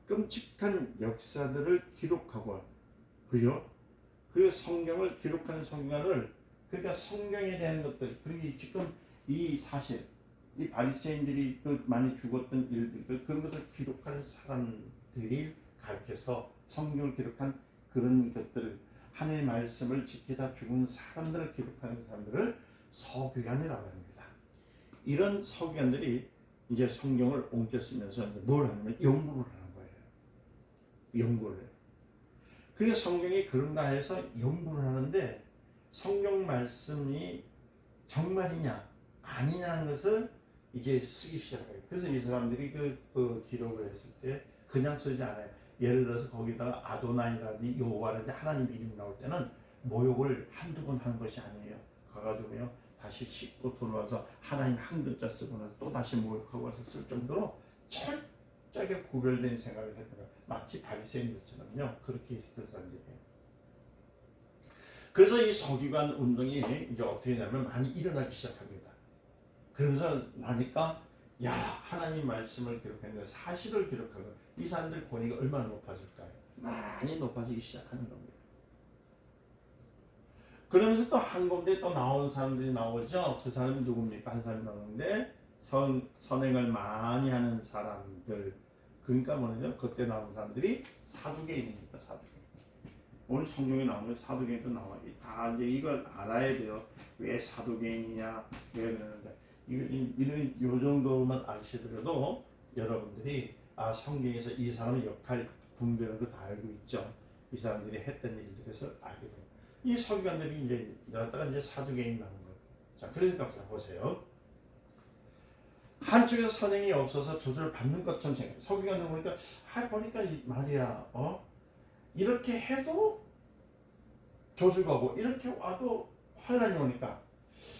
끔찍한 역사들을 기록하고, 그죠? 그리고 성경을 기록하는 서기관을, 그러니까 성경에 대한 것들, 그리고 지금 이 사실, 이 바리새인들이 많이 죽었던 일들, 그런 것을 기록하는 사람들이 가르쳐서 성경을 기록한 그런 것들을, 하나님의 말씀을 지키다 죽은 사람들을 기록하는 사람들을 서기관이라고 합니다. 이런 서기관들이 이제 성경을 옮겨 쓰면서 뭘 하냐면 연구를 하는 거예요. 연구를. 그게 성경이 그런가 해서 연구를 하는데, 성경 말씀이 정말이냐 아니냐는 것을 이제 쓰기 시작해요. 그래서 이 사람들이 그 기록을 했을 때 그냥 쓰지 않아요. 예를 들어서 거기다가 아도나이라든지 여호와라든지 하나님 이름 나올 때는 모욕을 한두 번 하는 것이 아니에요. 가가지고요 다시 씻고 돌아와서 하나님 한 글자 쓰고 나서 또 다시 모욕하고 와서 쓸 정도로 철저하게 구별된 생각을 했더라고요. 마치 바리새인들처럼요 그렇게 했던 사람들이에요. 그래서 이 서기관 운동이 이제 어떻게 되냐면 많이 일어나기 시작합니다. 그러면서 나니까 야, 하나님 말씀을 기록했는데 사실을 기록하고 이 사람들 권위가 얼마나 높아질까요? 많이 높아지기 시작하는 겁니다. 그러면서 또 한 군데 또 나온 사람들이 나오죠. 그 사람이 누굽니까? 한 사람이 나오는데 선행을 많이 하는 사람들. 그러니까 뭐냐면 그때 나온 사람들이 사두개인입니까? 사두개인. 오늘 성경에 나오면 사두개인도 나와요. 다 이제 이걸 알아야 돼요. 왜 사두개인이냐? 왜 그러는데 이런 요 정도만 아시더라도 여러분들이 성경에서 이 사람의 역할 분별을 다 알고 있죠. 이 사람들이 했던 일들에서 알게 돼요. 이 서기관들이 이제 나왔다가 이제 사두개인 나온 거예요. 자, 그러니까 보세요. 한쪽에서 선행이 없어서 조절을 받는 것처럼 생각해요. 서기관들 보니까 보니까 말이야, 이렇게 해도 저주가고 이렇게 와도 환란이 오니까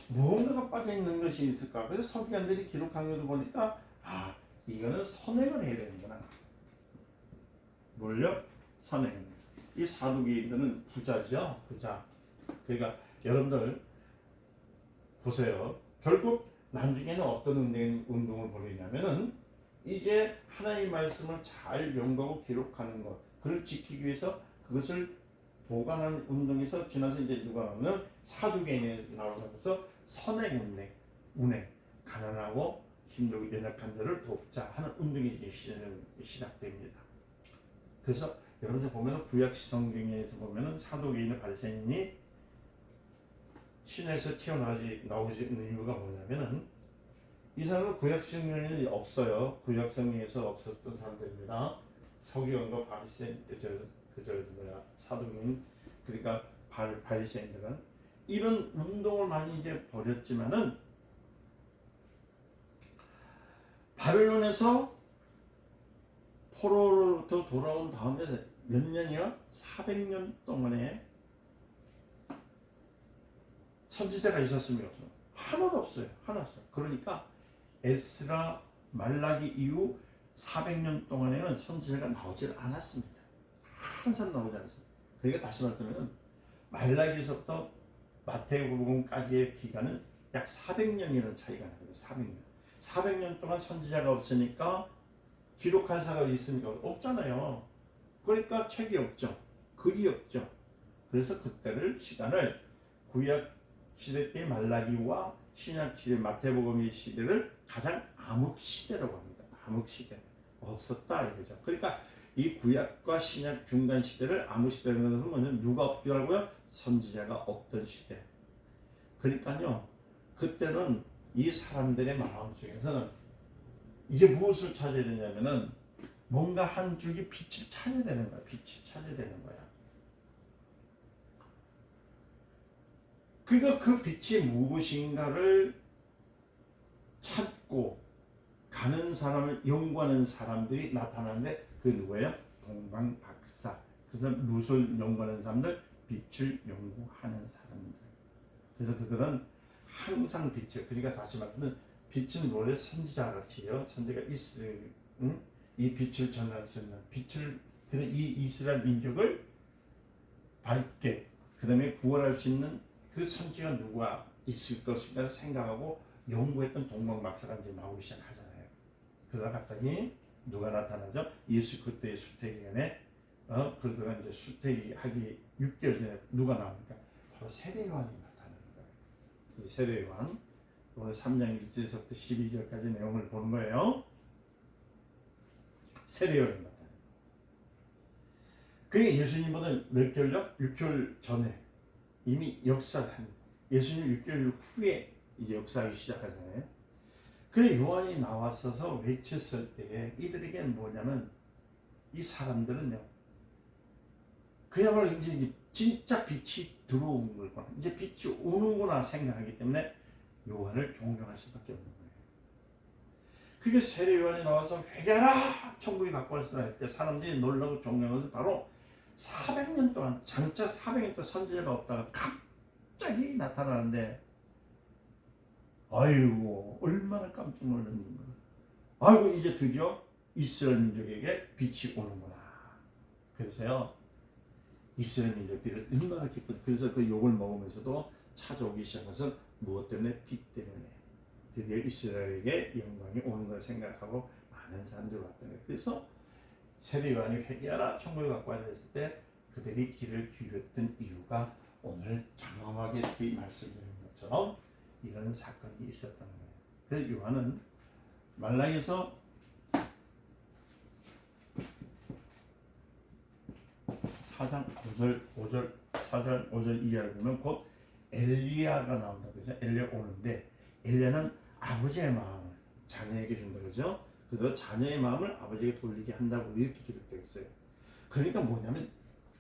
무언가가 빠져있는 것이 있을까? 그래서 서기관들이 기록한 것을 보니까 이거는 선행을 해야 되는구나. 뭘요? 선행. 이 사두개인들은 부자죠. 부자. 그러니까 여러분들 보세요. 결국 나중에는 어떤 운동을 벌이냐면은 이제 하나님의 말씀을 잘 연구하고 기록하는 것, 그걸 지키기 위해서 그것을 보관하는 운동에서 지나서 이제 누가 나오면 사두개인에 나오면서 선행 운행, 가난하고 힘들고 연약한 자를 돕자 하는 운동이 이제 시작됩니다. 그래서 여러분들 보면 구약 성경에서 보면은 사두개인의 바리새인이 신에서 나오지 있는 이유가 뭐냐면은 이 사람은 구약 성경에 없어요. 구약 성경에서 없었던 사람들입니다. 서기관과 바리새인 사두개인 그러니까 바리새인들은 이런 운동을 많이 이제 벌였지만은 바벨론에서 포로로부터 돌아온 다음에 몇 년이요? 400년 동안에 선지자가 있었으면 없어요. 하나도 없어요. 하나 없어요. 그러니까 에스라 말라기 이후 400년 동안에는 선지자가 나오질 않았습니다. 항상 나오지 않았어요. 그러니까 다시 말하면 말라기에서부터 마태복음까지의 기간은 약 400년이라는 차이가 납니다. 400년. 400년 동안 선지자가 없으니까 기록한 사람이 있으니까 없잖아요. 그러니까 책이 없죠. 글이 없죠. 그래서 그때를 시간을 구약 시대 때 말라기와 신약 시대 마태복음의 시대를 가장 암흑 시대라고 합니다. 암흑 시대. 없었다 이거죠. 그러니까 이 구약과 신약 중간 시대를 아무 시대라는 것은 누가 없더라고요? 선지자가 없던 시대. 그러니까요, 그때는 이 사람들의 마음속에서는 이제 무엇을 찾아야 되냐면은 뭔가 한 줄기 빛을 찾아야 되는 거야. 빛을 찾아야 되는 거야. 그러니까 그 빛이 무엇인가를 찾고 가는 사람을 연구하는 사람들이 나타나는데 그 누구예요? 동방박사. 그래서 무엇을 연구하는 사람들? 빛을 연구하는 사람들. 그래서 그들은 항상 빛을, 그러니까 다시 말하면 빛은 원래 선지자 같이요. 선지가 있을, 이 빛을 전할 수 있는 빛을, 이 이스라엘 민족을 밝게, 그 다음에 구원할 수 있는 그 선지가 누가 있을 것인가를 생각하고 연구했던 동방박사가 이제 나오기 시작하잖아요. 그러다 갑자기 누가 나타나죠? 예수 그때의 수태기간에 그러다가 이제 수태기하기 6개월 전에 누가 나옵니까? 바로 세례요한이 나타나는 거예요. 이 세례요한 오늘 3장 1절에서부터 12절까지 내용을 보는 거예요. 세례요한이 나타나요. 그게 예수님보다 몇 개월요? 6개월 전에 이미 역사를 합니다. 예수님 6개월 후에 이제 역사하기 시작하잖아요. 그 요한이 나왔어서 외쳤을 때에 이들에게는 뭐냐면 이 사람들은요, 그야말로 이제 진짜 빛이 들어온 거구나, 이제 빛이 오는구나 생각하기 때문에 요한을 존경할 수밖에 없는 거예요. 그게 세례 요한이 나와서 회개하라! 천국이 가까워 있으라 할 때 사람들이 놀라고 존경하면서 바로 400년 동안, 장차 400년 동안 선지자가 없다가 갑자기 나타나는데, 아이고 얼마나 깜짝 놀랐는가. 아이고 이제 드디어 이스라엘 민족에게 빛이 오는구나. 그래서요, 이스라엘 민족들이 얼마나 기쁜, 그래서 그 욕을 먹으면서도 찾아오기 시작한 것은 무엇 때문에? 빛 때문에. 드디어 이스라엘에게 영광이 오는 걸 생각하고 많은 사람들이 왔던 거예요. 그래서 세례 요한이 회개하라 천국을 갖고 와야 했을 때 그들이 귀를 기울였던 이유가 오늘 장엄하게 이렇게 말씀드린 것처럼 이런 사건이 있었던 거예요. 그래서 요한은 말라기에서 4장 5절 이하를 보면 곧 엘리야가 나온다 그러죠. 엘리야 오는데 엘리야는 아버지의 마음을 자녀에게 준다 그러죠. 그래서 자녀의 마음을 아버지에게 돌리게 한다고 이렇게 기록되어 있어요. 그러니까 뭐냐면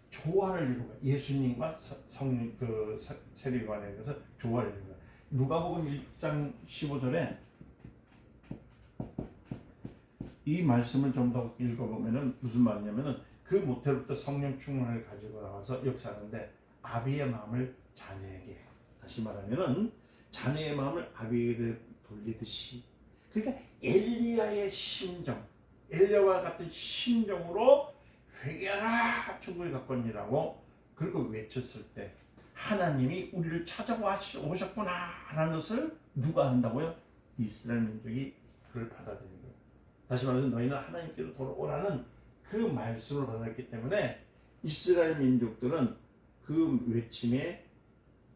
조화를 이루는 거예요. 예수님과 성령 그 세례요한에 대해서 조화를 이루는 거예요. 누가복음 1장 15절에 이 말씀을 좀 더 읽어보면은 무슨 말이냐면은 그 모태로부터 성령 충만을 가지고 나와서 역사하는데 아비의 마음을 자녀에게, 다시 말하면은 자녀의 마음을 아비에게 돌리듯이, 그러니까 엘리야의 심정, 엘리야와 같은 심정으로 회개하라 천국에 가까우니라고 그렇게 외쳤을 때 하나님이 우리를 찾아오셨구나 하는 것을 누가 한다고요? 이스라엘 민족이 그걸 받아들이는 거예요. 다시 말해서 너희는 하나님께로 돌아오라는 그 말씀을 받았기 때문에 이스라엘 민족들은 그 외침에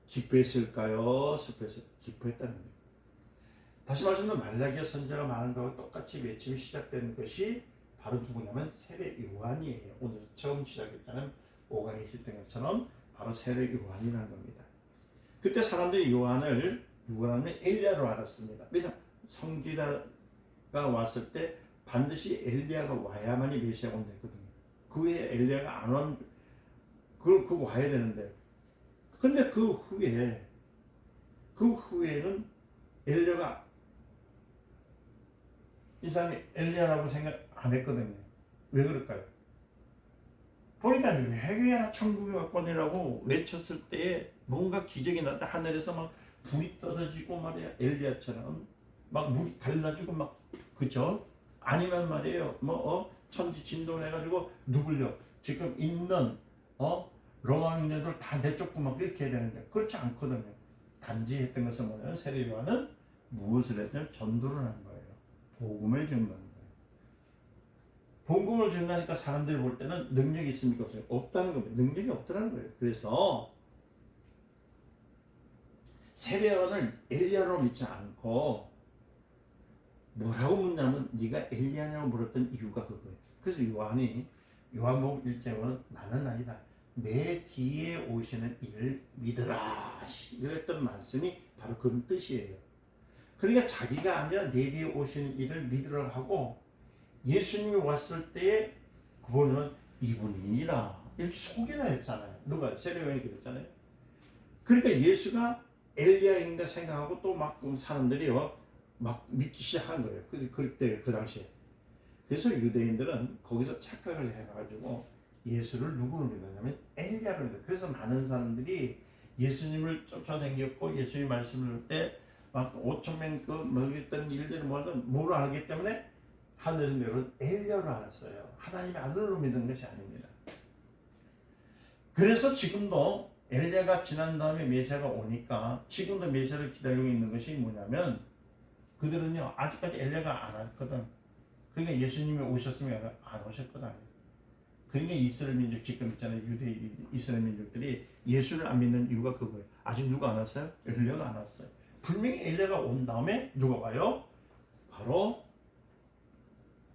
기뻐했을까요? 슬퍼했을까요? 기뻐했다는 거예요. 다시 말하면 말라기야 선지자가 말한 것과 똑같이 외침이 시작되는 것이 바로 누구냐면 세례 요한이에요. 오늘 처음 시작했다는 5강에 있었던 것처럼 바로 세례 요한이라는 겁니다. 그때 사람들이 요한을 누구라면 엘리야로 알았습니다. 왜냐하면 성지자가 왔을 때 반드시 엘리야가 와야만이 메시아가 온다 했거든요. 그 후에 엘리야가 안 온, 그거 와야 되는데, 근데 그 후에는 엘리야가, 이 사람이 엘리야라고 생각 안 했거든요. 왜 그럴까요? 보니까 회개하라 천국에 가까우니라고 외쳤을 때에 뭔가 기적이 났다. 하늘에서 막 불이 떨어지고 말이야, 엘리야처럼 막 물이 갈라지고 막, 그쵸? 아니면 말이에요, 천지 진동을 해가지고 누굴요? 지금 있는 로마 민족들 다 내쫓고 막 이렇게 해야 되는데 그렇지 않거든요. 단지 했던 것은 뭐냐면 세례 요한은 무엇을 했냐면 전도를 하는 거예요. 복음을 전하는 거예요. 복음을 전하니까 사람들이 볼 때는 능력이 있습니까? 없어요? 없다는 겁니다. 능력이 없다는 거예요. 그래서 세례 요한을 엘리야로 믿지 않고 뭐라고 묻냐면 네가 엘리야냐고 물었던 이유가 그거예요. 그래서 요한이 요한복음 1장에 보면 나는 아니다. 내 뒤에 오시는 이를 믿으라. 이랬던 말씀이 바로 그런 뜻이에요. 그러니까 자기가 아니라 내 뒤에 오시는 이를 믿으라 하고 예수님이 왔을 때에 그분은 이분이니라 이렇게 소개를 했잖아요. 누가? 세례요한이 그랬잖아요. 그러니까 예수가 엘리야인가 생각하고 또 막 사람들이요 막 믿기 시작한 거예요. 그때 그 당시에. 그래서 유대인들은 거기서 착각을 해가지고 예수를 누구로 믿었냐면 엘리야로 믿었어요. 그래서 많은 사람들이 예수님을 쫓아다녔고 예수님 말씀을 때 막 5천 명 그 먹였던 일들을 뭐로 알기 때문에 하늘에서 내려온 엘리야로 알았어요. 하나님의 아들로 믿은 것이 아닙니다. 그래서 지금도 엘리야가 지난 다음에 메시아가 오니까 지금도 메시아를 기다리고 있는 것이 뭐냐면 그들은요 아직까지 엘리야가 안 왔거든. 그러니까 예수님이 오셨으면 안 오셨거든. 그러니까 이스라엘 민족 지금 있잖아요. 유대 이스라엘 민족들이 예수를 안 믿는 이유가 그거예요. 아직 누가 안 왔어요? 엘리야가 안 왔어요. 분명히 엘리야가 온 다음에 누가 와요? 바로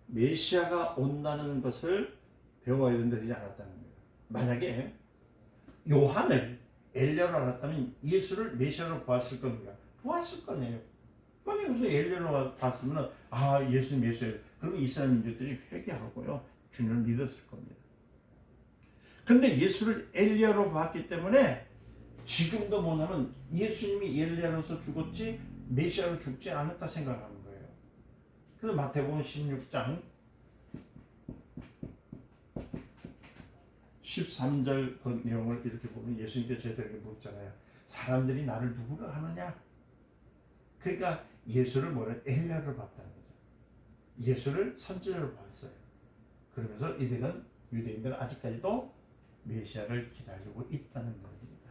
메시아가 온다는 것을 배워야 된다 되지 않았다는 거예요. 만약에 요한을 엘리야로 알았다면 예수를 메시아로 보았을 겁니다. 보았을 거네요. 만약에 무슨 엘리야로 봤으면 아 예수님 메시아예요. 그러면 이스라엘 민족들이 회개하고요 주님을 믿었을 겁니다. 근데 예수를 엘리야로 봤기 때문에 지금도 뭐냐면 예수님이 엘리야로서 죽었지 메시아로 죽지 않았다 생각하는 거예요. 그래서 마태복음 16장 13절 그 내용을 이렇게 보면 예수님께서 저희들에게 묻잖아요. 사람들이 나를 누구를 하느냐? 그러니까 예수를 뭐래? 엘리야로 봤다는 거죠. 예수를 선지자로 봤어요. 그러면서 이들은 유대인들은 아직까지도 메시아를 기다리고 있다는 겁니다.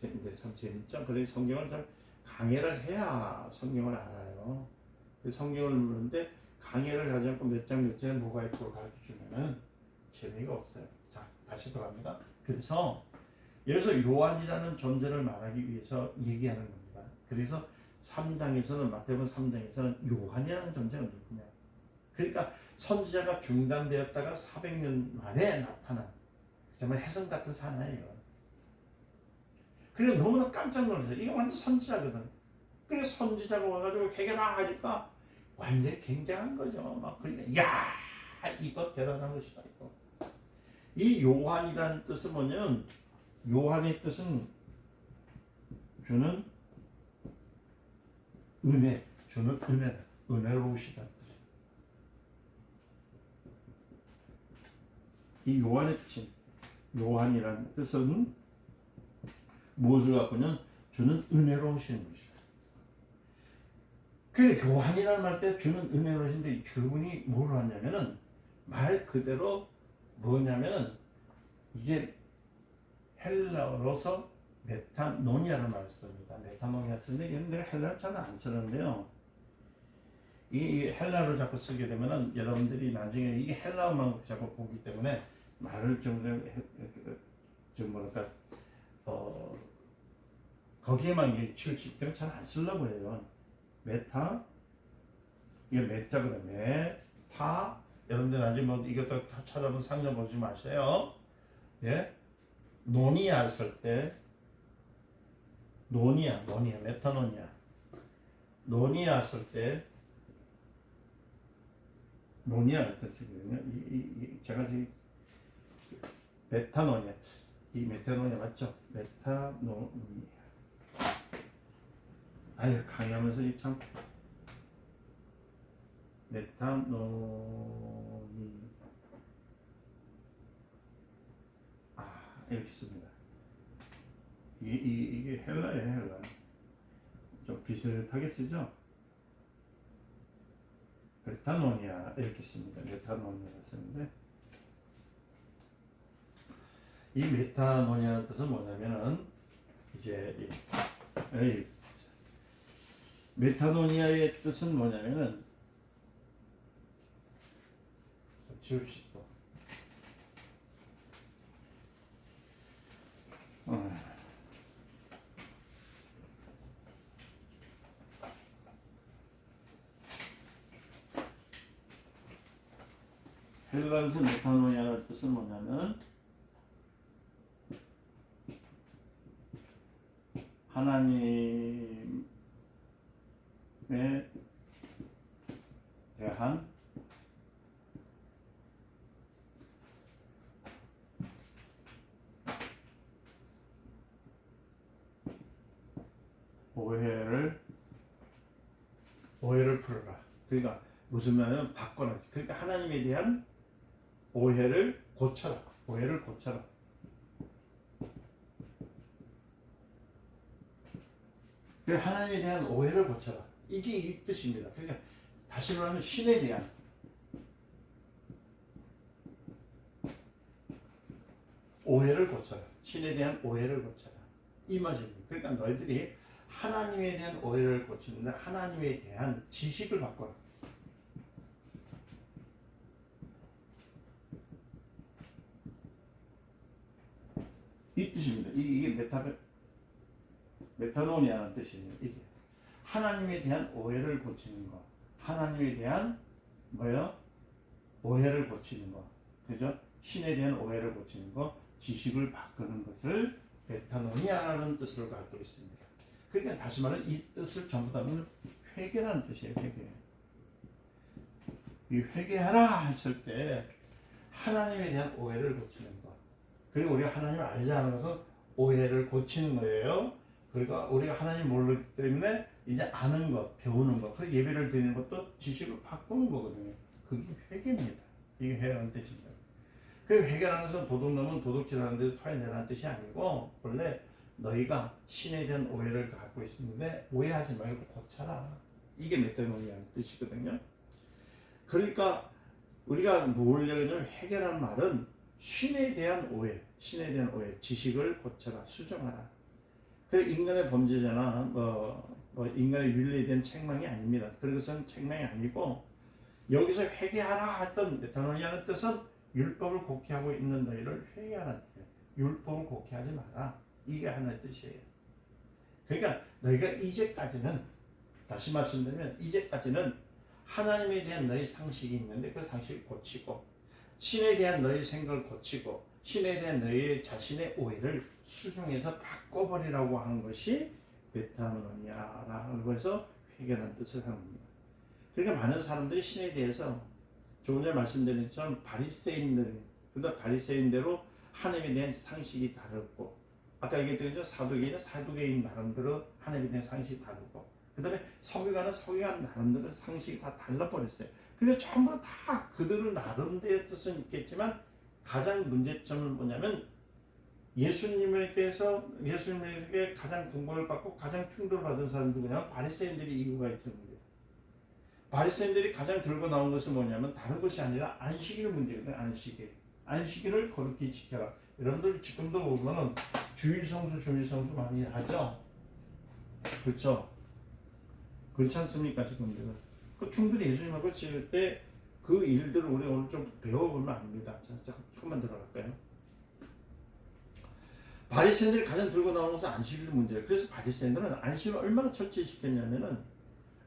이제 참 재밌죠? 그래서 성경을 잘 강해를 해야 성경을 알아요. 성경을 보는데 강해를 하지 않고 몇 장 몇 장에 뭐가 있고 가르쳐 주면은 재미가 없어요. 자, 다시 돌아갑니다. 그래서 여기서 요한이라는 존재를 말하기 위해서 얘기하는 겁니다. 그래서 3장에서는 마태복음 3장에서는 요한이라는 존재가 누구냐? 그러니까 선지자가 중단되었다가 400년 만에 나타난 정말 혜성 같은 사나이예요. 그래서 너무나 깜짝 놀랐어요. 이게 완전 선지자거든. 그래서 선지자가 와가지고 해결하니까 완전히 굉장한 거죠. 막 그러니까 야 이거 대단한 것이다 이거. 이 요한이라는 뜻은 뭐냐면 요한의 뜻은 주는 은혜, 주는 은혜다. 은혜로우시다. 이 요한의 뜻인 요한이라는 뜻은 무엇을 갖고는 주는 은혜로우신 것이다. 그 요한이라는 말 때 주는 은혜로우신데 그분이 뭘 하냐면은 말 그대로 뭐냐면은 이게 헬라어로서 메타노니아를 말을 씁니다. 메타노니아 쓰는데 근데 헬라어 잘 안 쓰는데요. 이 헬라어를 자꾸 쓰게 되면은 여러분들이 나중에 이 헬라어만 자꾸 보기 때문에 말을 좀 뭐랄까 거기에만 이게 치우치기 때문에 잘 안 쓰려고 해요. 메타 이게 메자거든. 메타 여러분들 나중에 뭐 이것도 찾아보면 상점 보지 마세요. 예, 노니아 쓸 때 노니아 메타노니아 노니아 쓸 때 노니아를 뜻이거든요. 제가 지금 메타노니아 이 메타노니아 맞죠? 메타노니아 아유 강의하면서 이 참 메타노니 이렇게 씁니다. 이게 헬라예요, 헬라. 좀 비슷하게 쓰죠? 메타노니아 이렇게 씁니다. 메타노니아 쓰는데 이 메타노니아의 뜻은 뭐냐면은 이제 이 메타노니아의 뜻은 뭐냐면은 지웁시다. 헬라어에서 메타노이아라는 뜻은 뭐냐면 하나님에 대한 오해를 풀어라. 그러니까 무슨 말이냐면 바꿔라. 그러니까 하나님에 대한 오해를 고쳐라. 오해를 고쳐라. 하나님에 대한 오해를 고쳐라. 이게 이 뜻입니다. 그러니까 다시 말하면 신에 대한 오해를 고쳐라. 신에 대한 오해를 고쳐라. 이 말입니다. 그러니까 너희들이 하나님에 대한 오해를 고치는데 하나님에 대한 지식을 바꿔라. 이 뜻입니다. 이게 메타노니아라는 뜻이에요. 이게 하나님에 대한 오해를 고치는 거, 하나님에 대한 뭐요? 오해를 고치는 거, 그죠? 신에 대한 오해를 고치는 거, 지식을 바꾸는 것을 메타노니아라는 뜻을 갖고 있습니다. 그러니까 다시 말하면 이 뜻을 전부 다 보면 회개라는 뜻이에요. 회개. 이 회개하라 했을 때 하나님에 대한 오해를 고치는 것. 그리고 우리가 하나님을 알지 않은 것은 오해를 고치는 거예요. 그러니까 우리가 하나님 모르기 때문에 이제 아는 것, 배우는 것, 그 예배를 드리는 것도 지식을 바꾸는 거거든요. 그게 회개입니다. 이게 회개라는 뜻입니다. 그 회개라는 것은 도둑놈은 도둑질하는 데도 토해내라는 뜻이 아니고 원래 너희가 신에 대한 오해를 갖고 있는데 오해하지 말고 고쳐라. 이게 메타노니아라는 뜻이거든요. 그러니까 우리가 뭘 얘기하냐면 회개라는 말은 신에 대한 오해, 지식을 고쳐라, 수정하라. 그래 인간의 범죄잖아. 인간의 윤리에 대한 책망이 아닙니다. 그것은 책망이 아니고 여기서 회개하라 했던 메타노니아는 뜻은 율법을 곡해하고 있는 너희를 회개하라는 뜻이에요. 율법을 곡해하지 마라. 이게 하나의 뜻이에요. 그러니까 너희가 이제까지는 다시 말씀드리면 이제까지는 하나님에 대한 너희 상식이 있는데 그 상식을 고치고 신에 대한 너희 생각을 고치고 신에 대한 너희 자신의 오해를 수정해서 바꿔버리라고 하는 것이 메타노니아라고 해서 회개라는 뜻을 하는 겁니다. 그러니까 많은 사람들이 신에 대해서 조금 전에 말씀드린 것처럼 바리새인들, 그러니까 바리새인대로 하나님에 대한 상식이 다르고 아까 얘기했던 것처럼 사두개인 나름대로 하나님에 대한 상식이 다르고 그 다음에 서기관은 서기관 나름대로 상식이 다 달라버렸어요. 그래서 전부 다 그들은 나름대로의 뜻은 있겠지만 가장 문제점은 뭐냐면 예수님에게 가장 공부를 받고 가장 충돌을 받은 사람들 그냥 바리새인들이 이유가 있는 겁니다. 바리새인들이 가장 들고 나온 것은 뭐냐면 다른 것이 아니라 안식일 문제거든요. 안식일을 거룩히 지켜라. 여러분들 지금도 보면은 주일 성수 많이 하죠. 그렇죠? 그렇지 않습니까 지금들? 그 충분히 예수님하고 지을 때 그 일들을 우리 오늘 좀 배워보면 압니다. 자, 조금만 들어갈까요? 바리새인들이 가장 들고 나오는 것은 안식일 문제예요. 그래서 바리새인들은 안식을 얼마나 철저히 지켰냐면은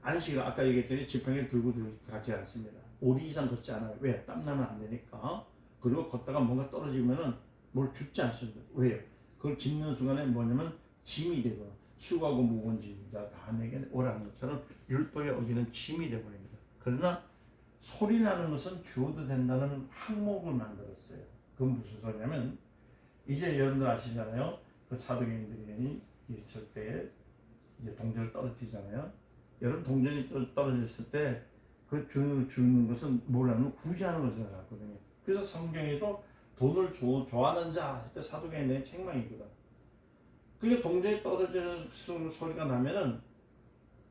안식을 아까 얘기했더니 지팡이를 들고 가지 않습니다. 5리 이상 걷지 않아요. 왜? 땀나면 안 되니까. 그리고 걷다가 뭔가 떨어지면은 뭘 줍지 않습니다. 왜요? 그걸 짚는 순간에 뭐냐면 짐이 되고 수고하고 무거운 짐자 다 내게 오라는 것처럼 율법에 어기는 짐이 되어버립니다. 그러나 소리 나는 것은 주어도 된다는 항목을 만들었어요. 그건 무슨 소리냐면 이제 여러분들 아시잖아요. 그 사두개인들이 있을 때 이제 동전을 떨어뜨리잖아요. 여러분 동전이 떨어졌을 때 그 주는 것은 뭐라면 구제하는 것을 알았거든요. 그래서 성경에도 돈을 좋아하는 자 할 때 사두개인들의 책망이거든. 그게 동전이 떨어지는 소리가 나면은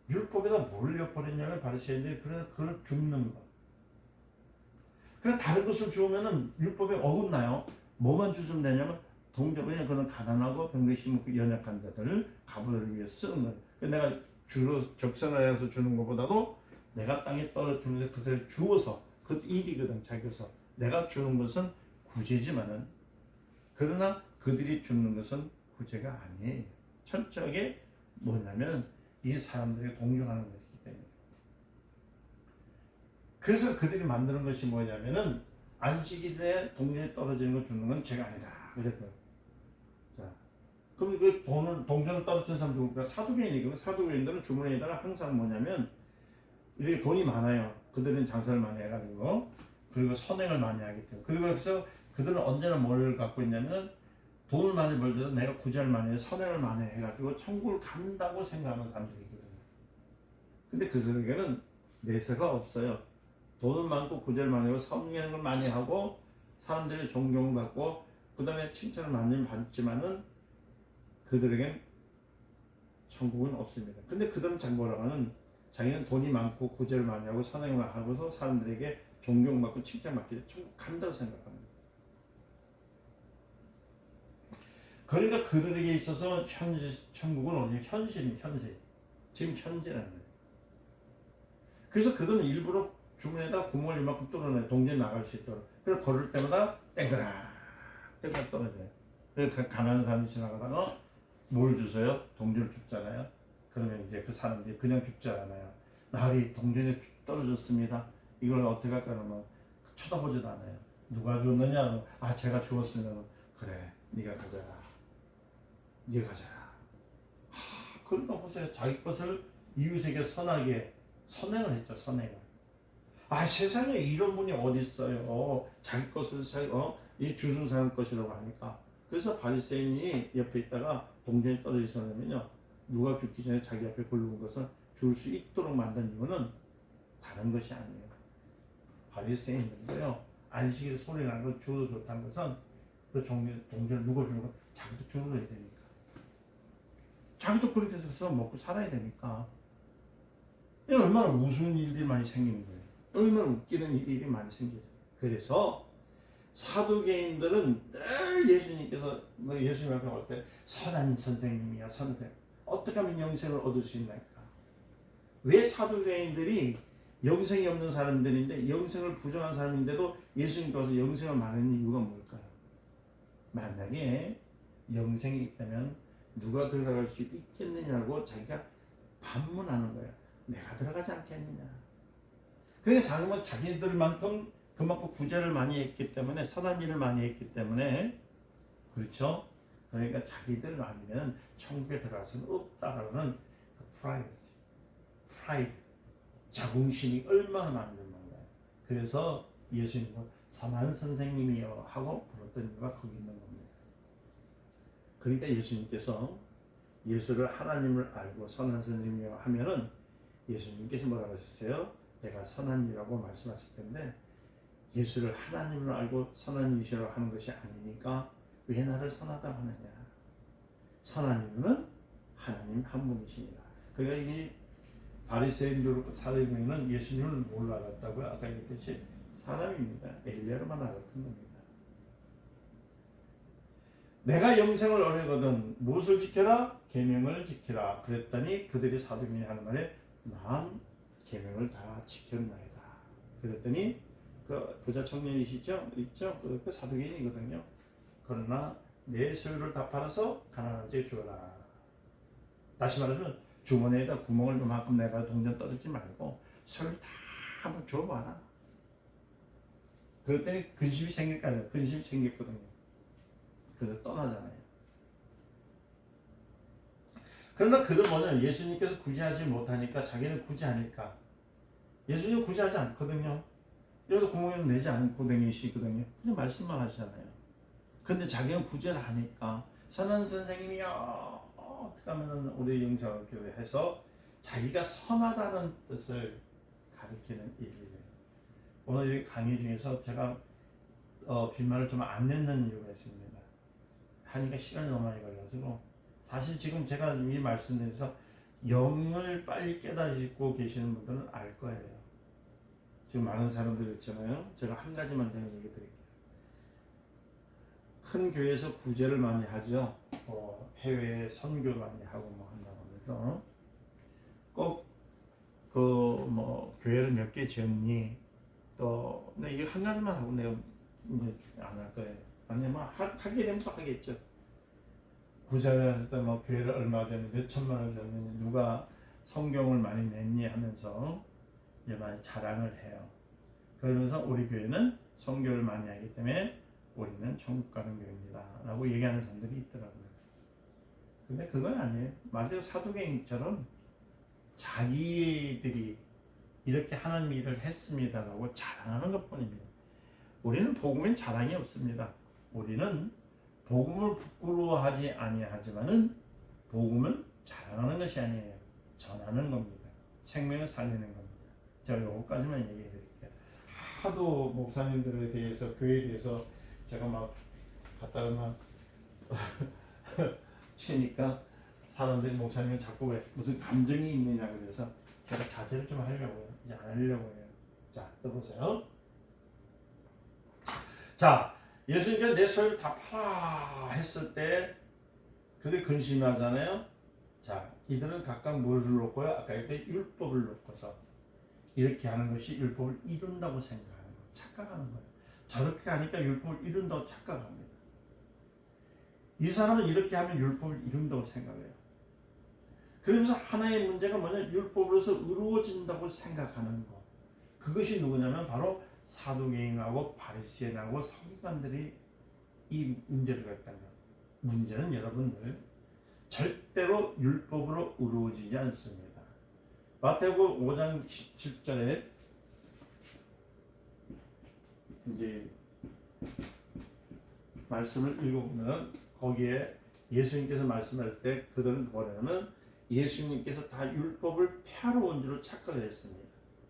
율법에다 뭘 엿버렸냐면 바리새인들이 그걸 줍는 거. 그래 다른 것을 주우면은 율법에 어긋나요. 뭐만 주면 되냐면 동전 그냥 그런 가난하고 병들이 먹고 연약한 자들 가부들을 위해 쓰는 거예요. 내가 주로 적선을 해서 주는 것보다도 내가 땅에 떨어뜨리면서 그것을 주어서 그 일이거든 자기서 내가 주는 것은 구제지만은 그러나 그들이 주는 것은 구제가 아니에요. 철저하게 뭐냐면 이 사람들이 동경하는 것이기 때문에. 그래서 그들이 만드는 것이 뭐냐면은 안식일에 동전이 떨어지는 거 주는 건 죄가 아니다. 그랬거든요. 자, 그럼 그 돈을 동전을 떨어뜨린 사람 누굴까? 사두개인이거든요. 사두개인들은 주머니에다가 항상 뭐냐면 이렇게 돈이 많아요. 그들은 장사를 많이 해가지고 그리고 선행을 많이 하기 때문에 그리고 그래서 그들은 언제나 뭘 갖고 있냐면 돈을 많이 벌더라도 내가 구제를 많이 해 선행을 많이 해가지고 천국을 간다고 생각하는 사람들이거든요. 근데 그들에게는 내세가 없어요. 돈은 많고 구제를 많이 하고 선행을 많이 하고 사람들의 존경을 받고 그 다음에 칭찬을 많이 받지만은 그들에겐 천국은 없습니다. 근데 그들은 자기 뭐라고 하는 자기는 돈이 많고 구제를 많이 하고 선행을 하고서 사람들에게 존경받고 칭찬받기 위해 천국 간다고 생각합니다. 그러니까 그들에게 있어서 천국은 어디 현실입니다. 현실. 지금 현재라는 거예요. 그래서 그들은 일부러 주머니에다 구멍을 이만큼 뚫어내요. 동전 나갈 수 있도록. 그래서 걸을 때마다 땡그락 떨어져요. 그래서 가난한 사람이 지나가다가 뭘 주세요? 동전을 줍잖아요. 그러면 이제 그 사람들이 그냥 죽지 않아요. 나리 동전이 떨어졌습니다. 이걸 어떻게 할까 그러면 쳐다보지도 않아요. 누가 줬느냐? 아 제가 주었으면 그래 네가 가져라. 네가 가져라. 그러니까 보세요. 자기 것을 이웃에게 선하게 선행을 했죠. 선행을. 아 세상에 이런 분이 어디 있어요. 자기 것을 이 주는 사람 것이라고 하니까. 그래서 바리새인이 옆에 있다가 동전이 떨어지면요. 누가 죽기 전에 자기 앞에 굴러온 것을 줄 수 있도록 만든 이유는 다른 것이 아니에요. 바리새인인데요. 안식일에 소리 나는 걸 주어도 좋다는 것은 그 동전을 누가 주는 건 자기도 주어야 되니까. 자기도 그렇게 해서 먹고 살아야 되니까. 얼마나 우스운 일들이 많이 생기는 거예요. 얼마나 웃기는 일이 많이 생기죠. 그래서 사두개인들은 늘 예수님께서 예수님 앞에 올 때 선한 선생님이야 선생. 어떻게 하면 영생을 얻을 수 있나까? 왜 사두개인들이 영생이 없는 사람들인데 영생을 부정한 사람인데도 예수님께 와서 영생을 말하는 이유가 뭘까요? 만약에 영생이 있다면 누가 들어갈 수 있겠느냐고 자기가 반문하는 거예요. 내가 들어가지 않겠느냐. 그러니까 자기들만큼 그만큼 구제를 많이 했기 때문에 선한 일을 많이 했기 때문에 그렇죠. 그러니까 자기들 아니면 천국에 들어갈 수는 없다라는 그 프라이드, 자긍심이 얼마나 많은 건가요. 그래서 예수님은 선한 선생님이여 하고 불렀던 이유가 거기 있는 겁니다. 그러니까 예수님께서 예수를 하나님을 알고 선한 선생님이여 하면은 예수님께서 뭐라고 하셨어요? 내가 선한 이라고 말씀하실 텐데 예수를 하나님으로 알고 선한 이시라고 하는 것이 아니니까 왜 나를 선하다고 하느냐. 선한 이는 하나님 한 분이시니라. 그러니까 이 바리새인들 사두개인은 예수님을 뭘로 알았다고요? 아까 얘기했듯이 사람입니다. 엘리야로만 알았던 겁니다. 내가 영생을 얻거든 무엇을 지켜라? 계명을 지키라. 그랬더니 그들이 사두개인이 하는 말에 난 계명을 다 지켰나이다. 그랬더니 그 부자 청년이시죠? 있죠? 그 사두개인이거든요. 그러나 내 소유를 다 팔아서 가난한 자에게 주어라. 다시 말하면 주머니에다 구멍을 요만큼 내가 동전 떨어지지 말고 소유를 다 한번 줘봐라. 그랬더니 근심이 생길 거 아니에요. 근심이 생겼거든요. 그래서 떠나잖아요. 그러나 그들 뭐냐면 예수님께서 구제하지 못하니까 자기는 구제하니까 예수님 구제하지 않거든요. 여기서 구멍을 내지 않고 다니시거든요. 그냥 말씀만 하시잖아요. 근데 자기는 구제를 하니까 선한 선생님이요. 어떻게 하면 우리 영성교회 해서 자기가 선하다는 뜻을 가리키는 일이에요. 오늘 이 강의 중에서 제가 빈말을 좀 안 냈는 이유가 있습니다. 하니까 시간이 너무 많이 걸려가지고 사실 지금 제가 이 말씀드려서 영을 빨리 깨달으시고 계시는 분들은 알 거예요. 지금 많은 사람들 있잖아요. 제가 한 가지만 더 얘기 드릴게요. 큰 교회에서 구제를 많이 하죠. 해외에 선교 많이 하고 뭐 한다고 하면서 꼭 교회를 몇 개 지었니? 또 근데 이게 한 가지만 하고 내가 이제 안 할 거예요. 아니 하게 되면 또 하겠죠. 구제를 할 때 교회를 얼마 전에 몇 천만 원 줬느니 누가 성경을 많이 냈니 하면서 이제 많이 자랑을 해요. 그러면서 우리 교회는 선교를 많이 하기 때문에 우리는 천국 가는 교회입니다 라고 얘기하는 사람들이 있더라고요. 근데 그건 아니에요. 마저 사도행처럼 자기들이 이렇게 하나님 일을 했습니다라고 자랑하는 것뿐입니다. 우리는 복음엔 자랑이 없습니다. 우리는 복음을 부끄러워하지 아니하지만은 복음은 자랑하는 것이 아니에요. 전하는 겁니다. 생명을 살리는 겁니다. 제가 요거까지만 얘기해 드릴게요. 하도 목사님들에 대해서 교회에 대해서 제가 막 갖다가 막 치니까 사람들이 목사님은 자꾸 왜 무슨 감정이 있느냐 그래서 제가 자제를 좀 하려고요. 이제 안 하려고 해요. 자, 또 보세요. 자, 예수님께서 내 소유를 다 팔아 했을 때 그들 근심하잖아요. 자, 이들은 각각 뭐를 놓고요? 아까 이때 율법을 놓고서 이렇게 하는 것이 율법을 이룬다고 생각하는 거예요. 착각하는 거예요. 저렇게 하니까 율법을 이룬다고 착각합니다. 이 사람은 이렇게 하면 율법을 이룬다고 생각해요. 그러면서 하나의 문제가 뭐냐? 율법으로서 이루어진다고 생각하는 거. 그것이 누구냐면 바로 사두개인하고 바리새인하고 서기관들이 이 문제를 갖다가 문제는 여러분들 절대로 율법으로 이루어지지 않습니다. 마태복음 5장 17절에 이제 말씀을 읽어보면 거기에 예수님께서 말씀할 때 그들은 뭐냐면 예수님께서 다 율법을 폐하러 온 줄로 착각을 했습니다.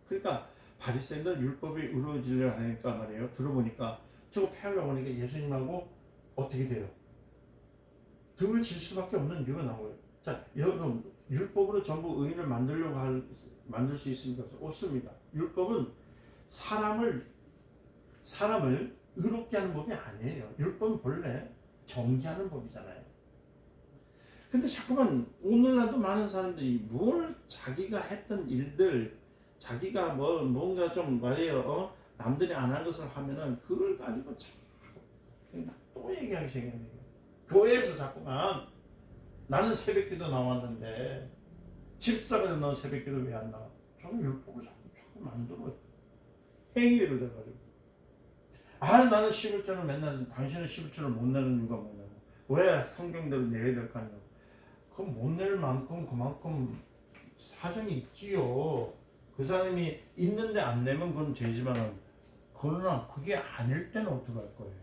그러니까 바리새인들 율법이 이루어지려 하니까 말이에요. 들어보니까 저거 폐하려고 하니까 예수님하고 어떻게 돼요? 등을 질 수밖에 없는 이유가 나와요. 자, 여러분 율법으로 전부 의인을 만들 수 있습니까? 없습니다. 율법은 사람을 의롭게 하는 법이 아니에요. 율법은 본래 정죄하는 법이잖아요. 근데 자꾸만 오늘날도 많은 사람들이 뭘 자기가 했던 일들, 자기가 뭔가 좀 말이에요. 남들이 안 한 것을 하면은 그걸 가지고 자꾸 또 얘기하기 시작해요. 교회에서 자꾸만 나는 새벽기도 나왔는데 집사가 넌 새벽기도 왜 안 나와? 저는 율법을 자꾸 만들어요. 행위를 해가지고. 나는 11조를 맨날 당신은 11조를 못 내는 이유가 뭐냐고. 왜 성경대로 내야 될 거 아니냐고. 그럼 못 낼 만큼 그만큼 사정이 있지요. 그 사람이 있는데 안 내면 그건 죄지만은 그러나 그게 아닐 때는 어떡할 거예요.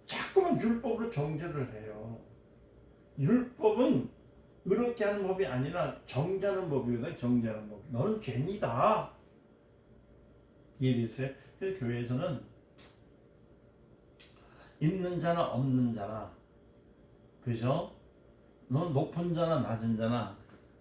자꾸만 율법으로 정죄를 해요. 율법은 의롭게 하는 법이 아니라 정죄하는 법이거든. 정죄하는 법. 너는 죄니다. 이해되세요? 그래서 교회에서는 있는 자나 없는 자나, 그죠? 너 높은 자나 낮은 자나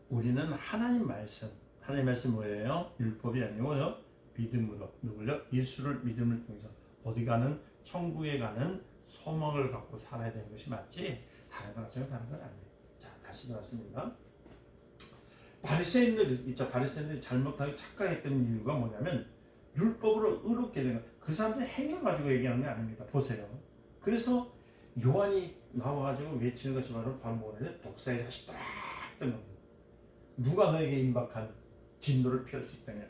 우리는 하나님 말씀 뭐예요? 율법이 아니고요. 믿음으로 누구요? 예수를 믿음을 통해서 어디 가는 천국에 가는 소망을 갖고 살아야 되는 것이 맞지. 다른 거 가지고 다른 건 아니에요. 자, 다시 나왔습니다. 바리새인들이 잘못하게 착각했던 이유가 뭐냐면 율법으로 의롭게 되는 그 사람들의 행위를 가지고 얘기하는 게 아닙니다. 보세요. 그래서 요한이 나와가지고 외치는 것이 바로 뭐냐면 독사의 자식 딱 뜨는 겁니다. 누가 너에게 임박한 진노를 피할 수 있다냐?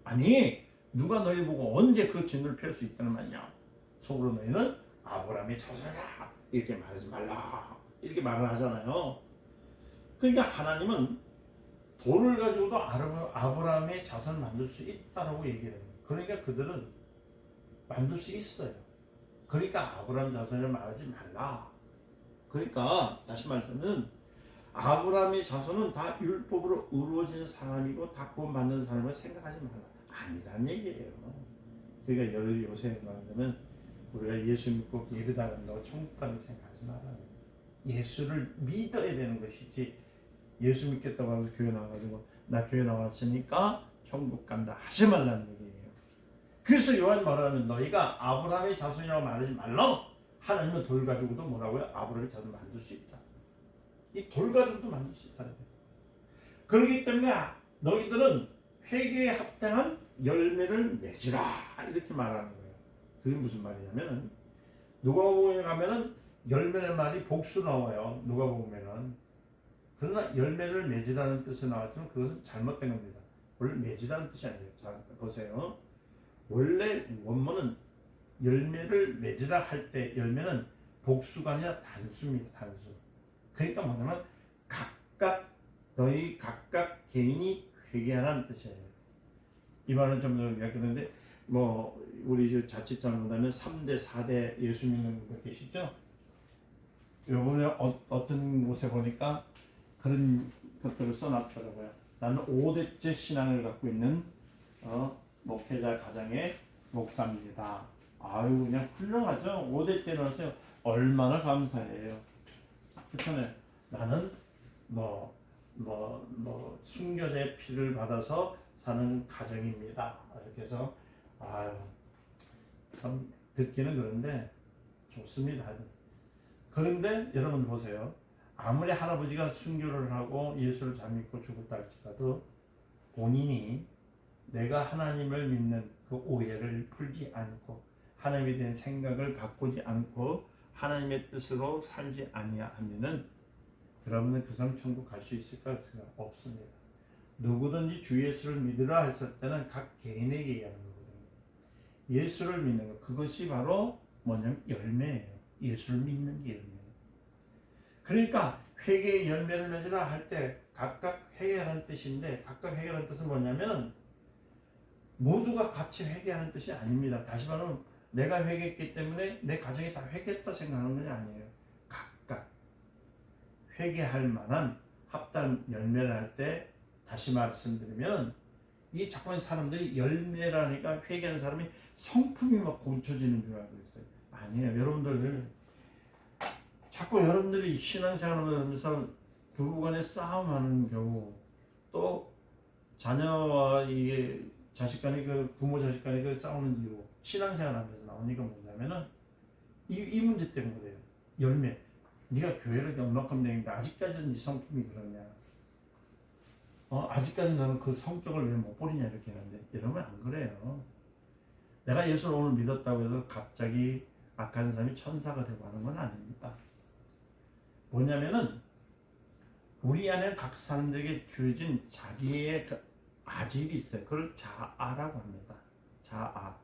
아니, 누가 너희 보고 언제 그 진노를 피할 수 있다는 말이냐? 속으로 너희는 아브라함의 자손이라 이렇게 말하지 말라 이렇게 말을 하잖아요. 그러니까 하나님은 돌을 가지고도 아브라함의 자손을 만들 수 있다라고 얘기를 해요. 그러니까 그들은 만들 수 있어요. 그러니까 아브라함 자손을 말하지 말라. 그러니까 다시 말하면 아브라함의 자손은 다 율법으로 이루어진 사람이고 다 구원받는 사람을 생각하지 말라. 아니란 얘기예요. 그러니까 요새 말하자면 우리가 예수 믿고 예배당 간다고 천국 가는 생각하지 말아요. 예수를 믿어야 되는 것이지 예수 믿겠다고 하면서 교회 나와가지고 나 교회 나왔으니까 천국 간다 하지 말라는 얘기예요. 그래서 요한 말하는 너희가 아브라함의 자손이라고 말하지 말라. 하나님은 돌 가지고도 뭐라고요? 아브라함의 자손을 만들 수 있다. 이 돌 가지고도 만들 수 있다는 거예요. 그렇기 때문에 너희들은 회개에 합당한 열매를 맺으라 이렇게 말하는 거예요. 그게 무슨 말이냐면 누가복음에 가면은 열매는 말이 복수 나와요. 누가복음에는. 그러나 열매를 맺으라는 뜻이 나왔지만 그것은 잘못된 겁니다. 원래 맺으라는 뜻이 아니에요. 자 보세요. 원래 원문은 열매를 맺으라 할 때 열매는 복수가 아니라 단수입니다. 단수. 그러니까 뭐냐면 각각 너희 각각 개인이 회개하라는 뜻이에요. 이 말은 좀 약했는데 뭐 우리 자칫잘못 보면 3대 4대 예수 믿는 분들 계시죠? 요번에 어떤 곳에 보니까 그런 것들을 써놨더라고요. 나는 5대째 신앙을 갖고 있는 목회자 가정의 목사입니다. 아유 그냥 훌륭하죠. 5대 때라서 얼마나 감사해요. 그렇잖아요. 나는 순교자의 피를 받아서 사는 가정입니다. 이렇게 해서 아유 참 듣기는 그런데 좋습니다. 그런데 여러분 보세요. 아무리 할아버지가 순교를 하고 예수를 잘 믿고 죽었다 할지라도 본인이 내가 하나님을 믿는 그 오해를 풀지 않고 하나님에 대한 생각을 바꾸지 않고 하나님의 뜻으로 살지 아니하면은 여러분은 그 사람 천국 갈 수 있을까? 없습니다. 누구든지 주 예수를 믿으라 했을 때는 각 개인에게 얘기하는 거거든요. 예수를 믿는 것, 그것이 바로 뭐냐면 열매예요. 예수를 믿는 게 열매예요. 그러니까 회개의 열매를 맺으라 할 때 각각 회개하는 뜻인데, 각각 회개하는 뜻은 뭐냐면 모두가 같이 회개하는 뜻이 아닙니다. 다시 말하면 내가 회개했기 때문에 내 가정이 다 회개했다 생각하는 건 아니에요. 각각 회개할 만한 합당 열매를 할 때, 다시 말씀드리면 이 자꾸만 사람들이 열매라니까 회개하는 사람이 성품이 막 고쳐지는 줄 알고 있어요. 아니에요. 여러분들 자꾸 여러분들이 신앙생활을 하면서 부부간에 싸움하는 경우, 또 자녀와 이게 자식간에 부모 자식간에 싸우는 이유, 신앙생활하면서 나오니까 뭐냐면은 이 문제 때문에 그래요. 열매. 네가 교회를 넉넉하면 되는데 아직까지는 네 성품이 그러냐? 아직까지 너는 그 성격을 왜 못 버리냐 이렇게 하는데 여러분 안 그래요. 내가 예수를 오늘 믿었다고 해서 갑자기 악한 사람이 천사가 되고 하는 건 아닙니다. 뭐냐면은 우리 안에 각 사람들에게 주어진 자기의 그 아집이 있어요. 그걸 자아라고 합니다. 자아.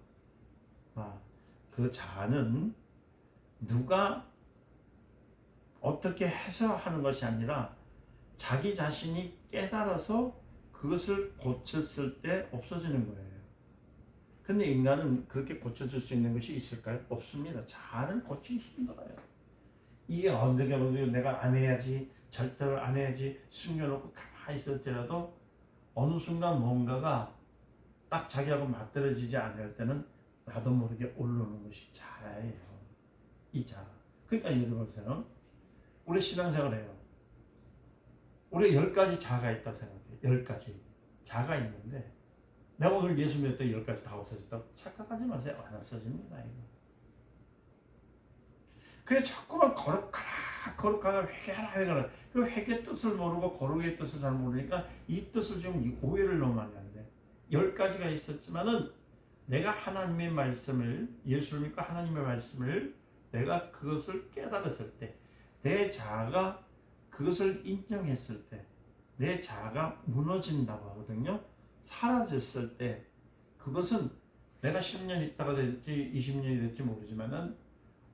그 자아는 누가 어떻게 해서 하는 것이 아니라 자기 자신이 깨달아서 그것을 고쳤을 때 없어지는 거예요. 근데 인간은 그렇게 고쳐줄 수 있는 것이 있을까요? 없습니다. 자아는 고치기 힘들어요. 이게 언제가 내가 안 해야지, 절대로 안 해야지 숨겨놓고 가만히 있을지라도 어느 순간 뭔가가 딱 자기하고 맞들어지지 않을 때는 나도 모르게 올라오는 것이 자아예요. 이 자아. 그러니까 예를 들어보세요. 우리 신앙생활을 해요. 우리 10가지 자아가 있다고 생각해요. 10가지 자아가 있는데 내가 오늘 예수 믿을 때 10가지 다 없어졌다고 착각하지 마세요. 안 없어집니다. 이거. 그래 자꾸만 거룩하라 회개하라. 그 회개 뜻을 모르고 거룩의 뜻을 잘 모르니까 이 뜻을 지금 오해를 너무 많이 하는데 10가지가 있었지만은 내가 하나님의 말씀을, 예수를 믿고 하나님의 말씀을 내가 그것을 깨달았을 때, 내 자아가 그것을 인정했을 때, 내 자아가 무너진다고 하거든요. 사라졌을 때 그것은 내가 10년 있다가 될지 20년이 될지 모르지만은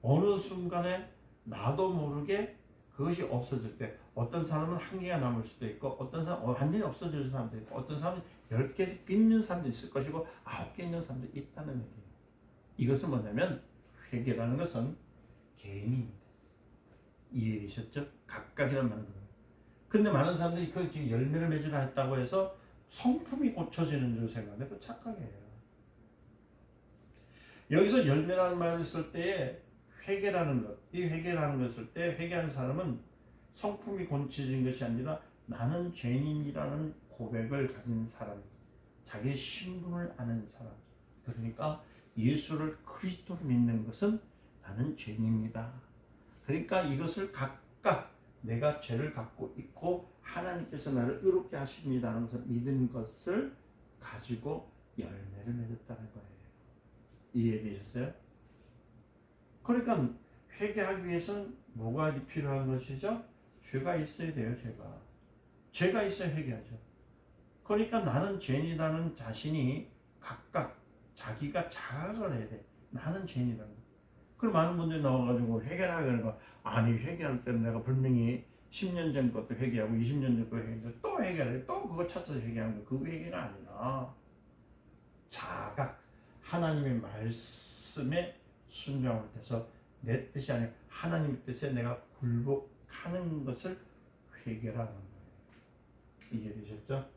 어느 순간에 나도 모르게 그것이 없어질 때, 어떤 사람은 한 개가 남을 수도 있고 어떤 사람은 완전히 없어질 사람도 있고 어떤 사람은 10개 있는 사람도 있을 것이고 9개 있는 사람도 있다는 얘기예요. 이것은 뭐냐면 회개라는 것은 개인입니다. 이해되셨죠? 각각이란 말은. 근데 많은 사람들이 그 지금 열매를 맺으라 했다고 해서 성품이 고쳐지는 줄 생각하는데 그 착각이에요. 여기서 열매라는 말을 쓸 때에 회개라는 것, 이 회개라는 것을 때 회개한 사람은 성품이 고쳐진 것이 아니라 나는 죄인이라는 고백을 가진 사람, 자기의 신분을 아는 사람. 그러니까 예수를 그리스도로 믿는 것은 나는 죄인입니다. 그러니까 이것을 각각 내가 죄를 갖고 있고 하나님께서 나를 의롭게 하십니다라는 것을 믿은 것을 가지고 열매를 맺었다는 거예요. 이해되셨어요? 그러니까 회개하기 위해서는 뭐가 필요한 것이죠? 죄가 있어야 돼요. 죄가 있어야 회개하죠. 그러니까 나는 죄인이라는 자신이 각각 자기가 자각을 해야 돼. 나는 죄인이라는 거. 그럼 많은 분들이 나와가지고 회개하라 그러니까 아니 회개할 때는 내가 분명히 10년 전 것도 회개하고 20년 전 것도 회개하고 또 회개하래. 또 그거 찾아서 회개하는 거. 그 회개가 아니라 자각 하나님의 말씀에 순종을 해서 내 뜻이 아니라 하나님의 뜻에 내가 굴복하는 것을 회개라는 거예요. 이해되셨죠?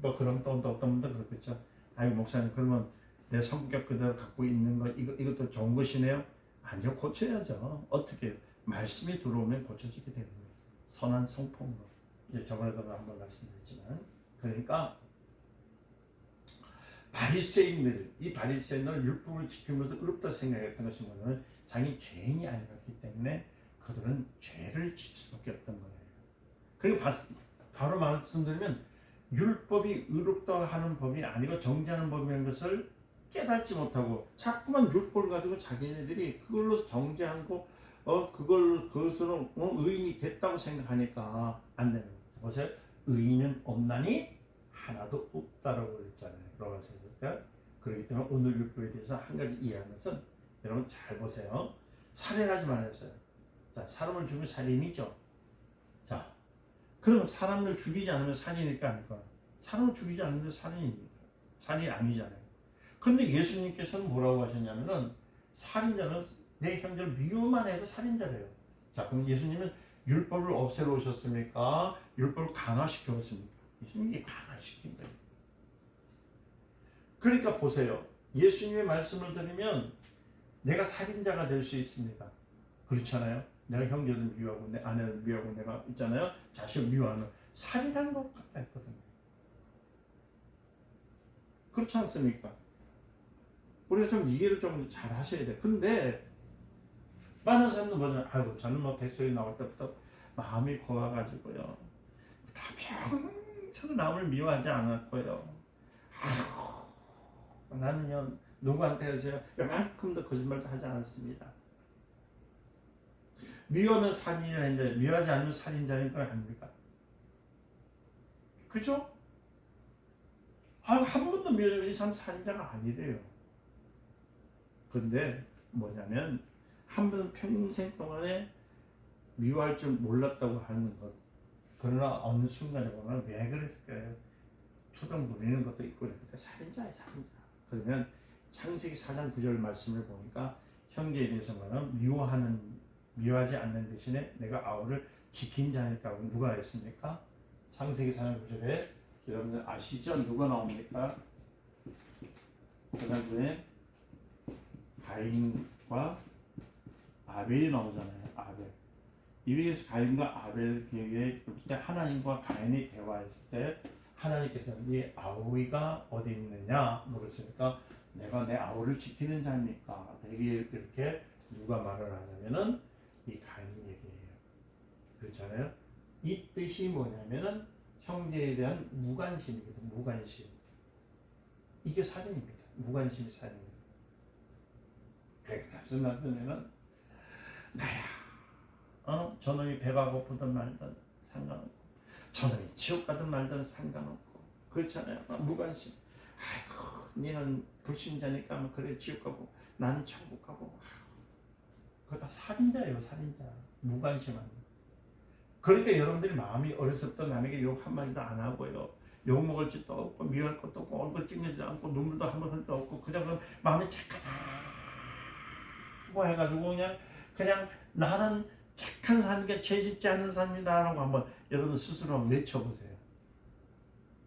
뭐 그럼 또 어떤 분들 그렇겠죠. 아니 목사님 그러면 내 성격 그대로 갖고 있는 거 이것도 좋은 것이네요. 아니요, 고쳐야죠. 어떻게 말씀이 들어오면 고쳐지게 되는 거예요. 선한 성품으로. 이제 저번에도 한번 말씀드렸지만 그러니까 바리새인들 이 바리새인들은 율법을 지키면서 의롭다 생각했던 것이 뭐냐면 자기 죄인이 아니었기 때문에 그들은 죄를 질 수밖에 없던 거예요. 그리고 바로 말씀드리면 율법이 의롭다 하는 법이 아니고 정죄하는 법이라는 것을 깨닫지 못하고 자꾸만 율법을 가지고 자기네들이 그걸로 정죄하고 그것으로 의인이 됐다고 생각하니까 안 되는 거죠. 보세요. 의인은 없나니 하나도 없다라고 그랬잖아요. 로마서. 그렇기 때문에 오늘 율법에 대해서 한 가지 이해하는 것은 여러분 잘 보세요. 살인하지 말았어요. 자, 사람을 죽이면 살인이죠. 자, 그럼 사람을 죽이지 않으면 살인일까 아닐까? 사람을 죽이지 않으면 살인이 아니잖아요. 근데 예수님께서는 뭐라고 하셨냐면은 살인자는 내 형제를 미워만 해도 살인자래요. 자, 그럼 예수님은 율법을 없애러 오셨습니까? 율법을 강화시켜 오셨습니까? 예수님이 강화시킨 거예요. 그러니까 보세요. 예수님의 말씀을 들으면 내가 살인자가 될 수 있습니다. 그렇잖아요. 내가 형제를 미워하고 내 아내를 미워하고 내가 있잖아요. 자식을 미워하는 살인하는 것 같다 했거든요. 그렇지 않습니까? 우리가 좀 이해를 좀 잘 하셔야 돼. 근데 많은 사람들 뭐냐, 아이고 저는 뭐 뱃속에 나올 때부터 마음이 고와가지고요. 다 평생 남을 미워하지 않았고요. 아이고 나는요 누구한테 제가 이만큼도 거짓말도 하지 않았습니다. 미워하면 살인이라 했는데 미워하지 않으면 살인자인 건 아닙니까? 그죠? 한 번도 미워하지 이 사람 살인자가 아니래요. 근데 뭐냐면 한 번은 평생 동안에 미워할 줄 몰랐다고 하는 것. 그러나 어느 순간에 보면 왜 그랬을까요? 초등 부리는 것도 있고 그때 살인자야 살인자. 그러면 창세기 4장 9절 말씀을 보니까 형제에 대해서는 미워하지 않는 대신에 내가 아우를 지킨 자니까 누가 했습니까? 창세기 4장 9절에 여러분들 아시죠? 누가 나옵니까? 4장 9절에 가인과 아벨이 나오잖아요. 아벨. 이위에서 가인과 아벨 기회에 하나님과 가인이 대화했을 때 하나님께서 네 아우가 어디 있느냐 물었으니까 내가 내 아우를 지키는 자입니까? 이렇게 누가 말을 하냐면은 이 가인이 얘기해요. 그렇잖아요. 이 뜻이 뭐냐면은 형제에 대한 무관심이거든. 무관심. 이게 살인입니다. 무관심이 살인입니다. 그러니까 무슨 말이냐면 나야 저놈이 배가 고프든 말든 상관없고 저놈이 지옥 가든 말든 상관없고 그렇잖아요. 무관심. 아이고 니는 불신자니까 뭐 그래 지옥 가고 나는 천국 가고. 그거 다 살인자예요. 살인자. 무관심한 거. 그러니까 여러분들이 마음이 어렸을 때 남에게 욕 한마디도 안 하고요. 욕 먹을 짓도 없고 미워할 것도 없고 얼굴 찡그리지 않고 눈물도 한 번 흘릴 도 없고 그냥 마음이 착하다 뭐 해가지고 그냥 나는 착한 사람이니까 죄 짓지 않는 사람이다 라고 한번 여러분 스스로 외쳐보세요.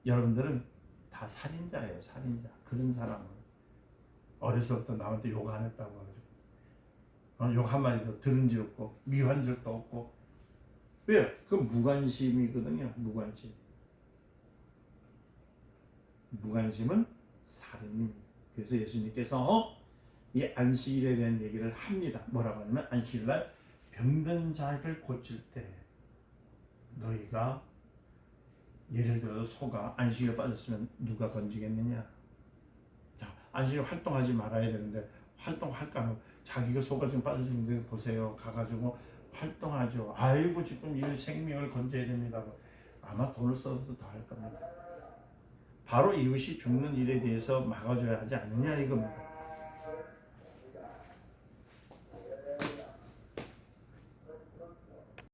여러분들은 다 살인자예요. 살인자. 그런 사람은 어렸을 때부터 남한테 욕 안 했다고 하죠. 욕 한마디도 들은 적 없고 미워한 적도 없고. 왜요? 그 무관심이거든요. 무관심. 무관심은 살인입니다. 그래서 예수님께서 이 안식일에 대한 얘기를 합니다. 뭐라고 하냐면 안식일날 병든 자를 고칠 때 너희가 예를 들어서 소가 안식일에 빠졌으면 누가 건지겠느냐. 자, 안식일 활동하지 말아야 되는데 활동할까? 자기가 소가 지금 빠져있는데 보세요. 가가지고 활동하죠. 아이고 지금 이 생명을 건져야 됩니다. 아마 돈을 써서 더 할 겁니다. 바로 이웃이 죽는 일에 대해서 막아줘야 하지 않느냐 이겁니다.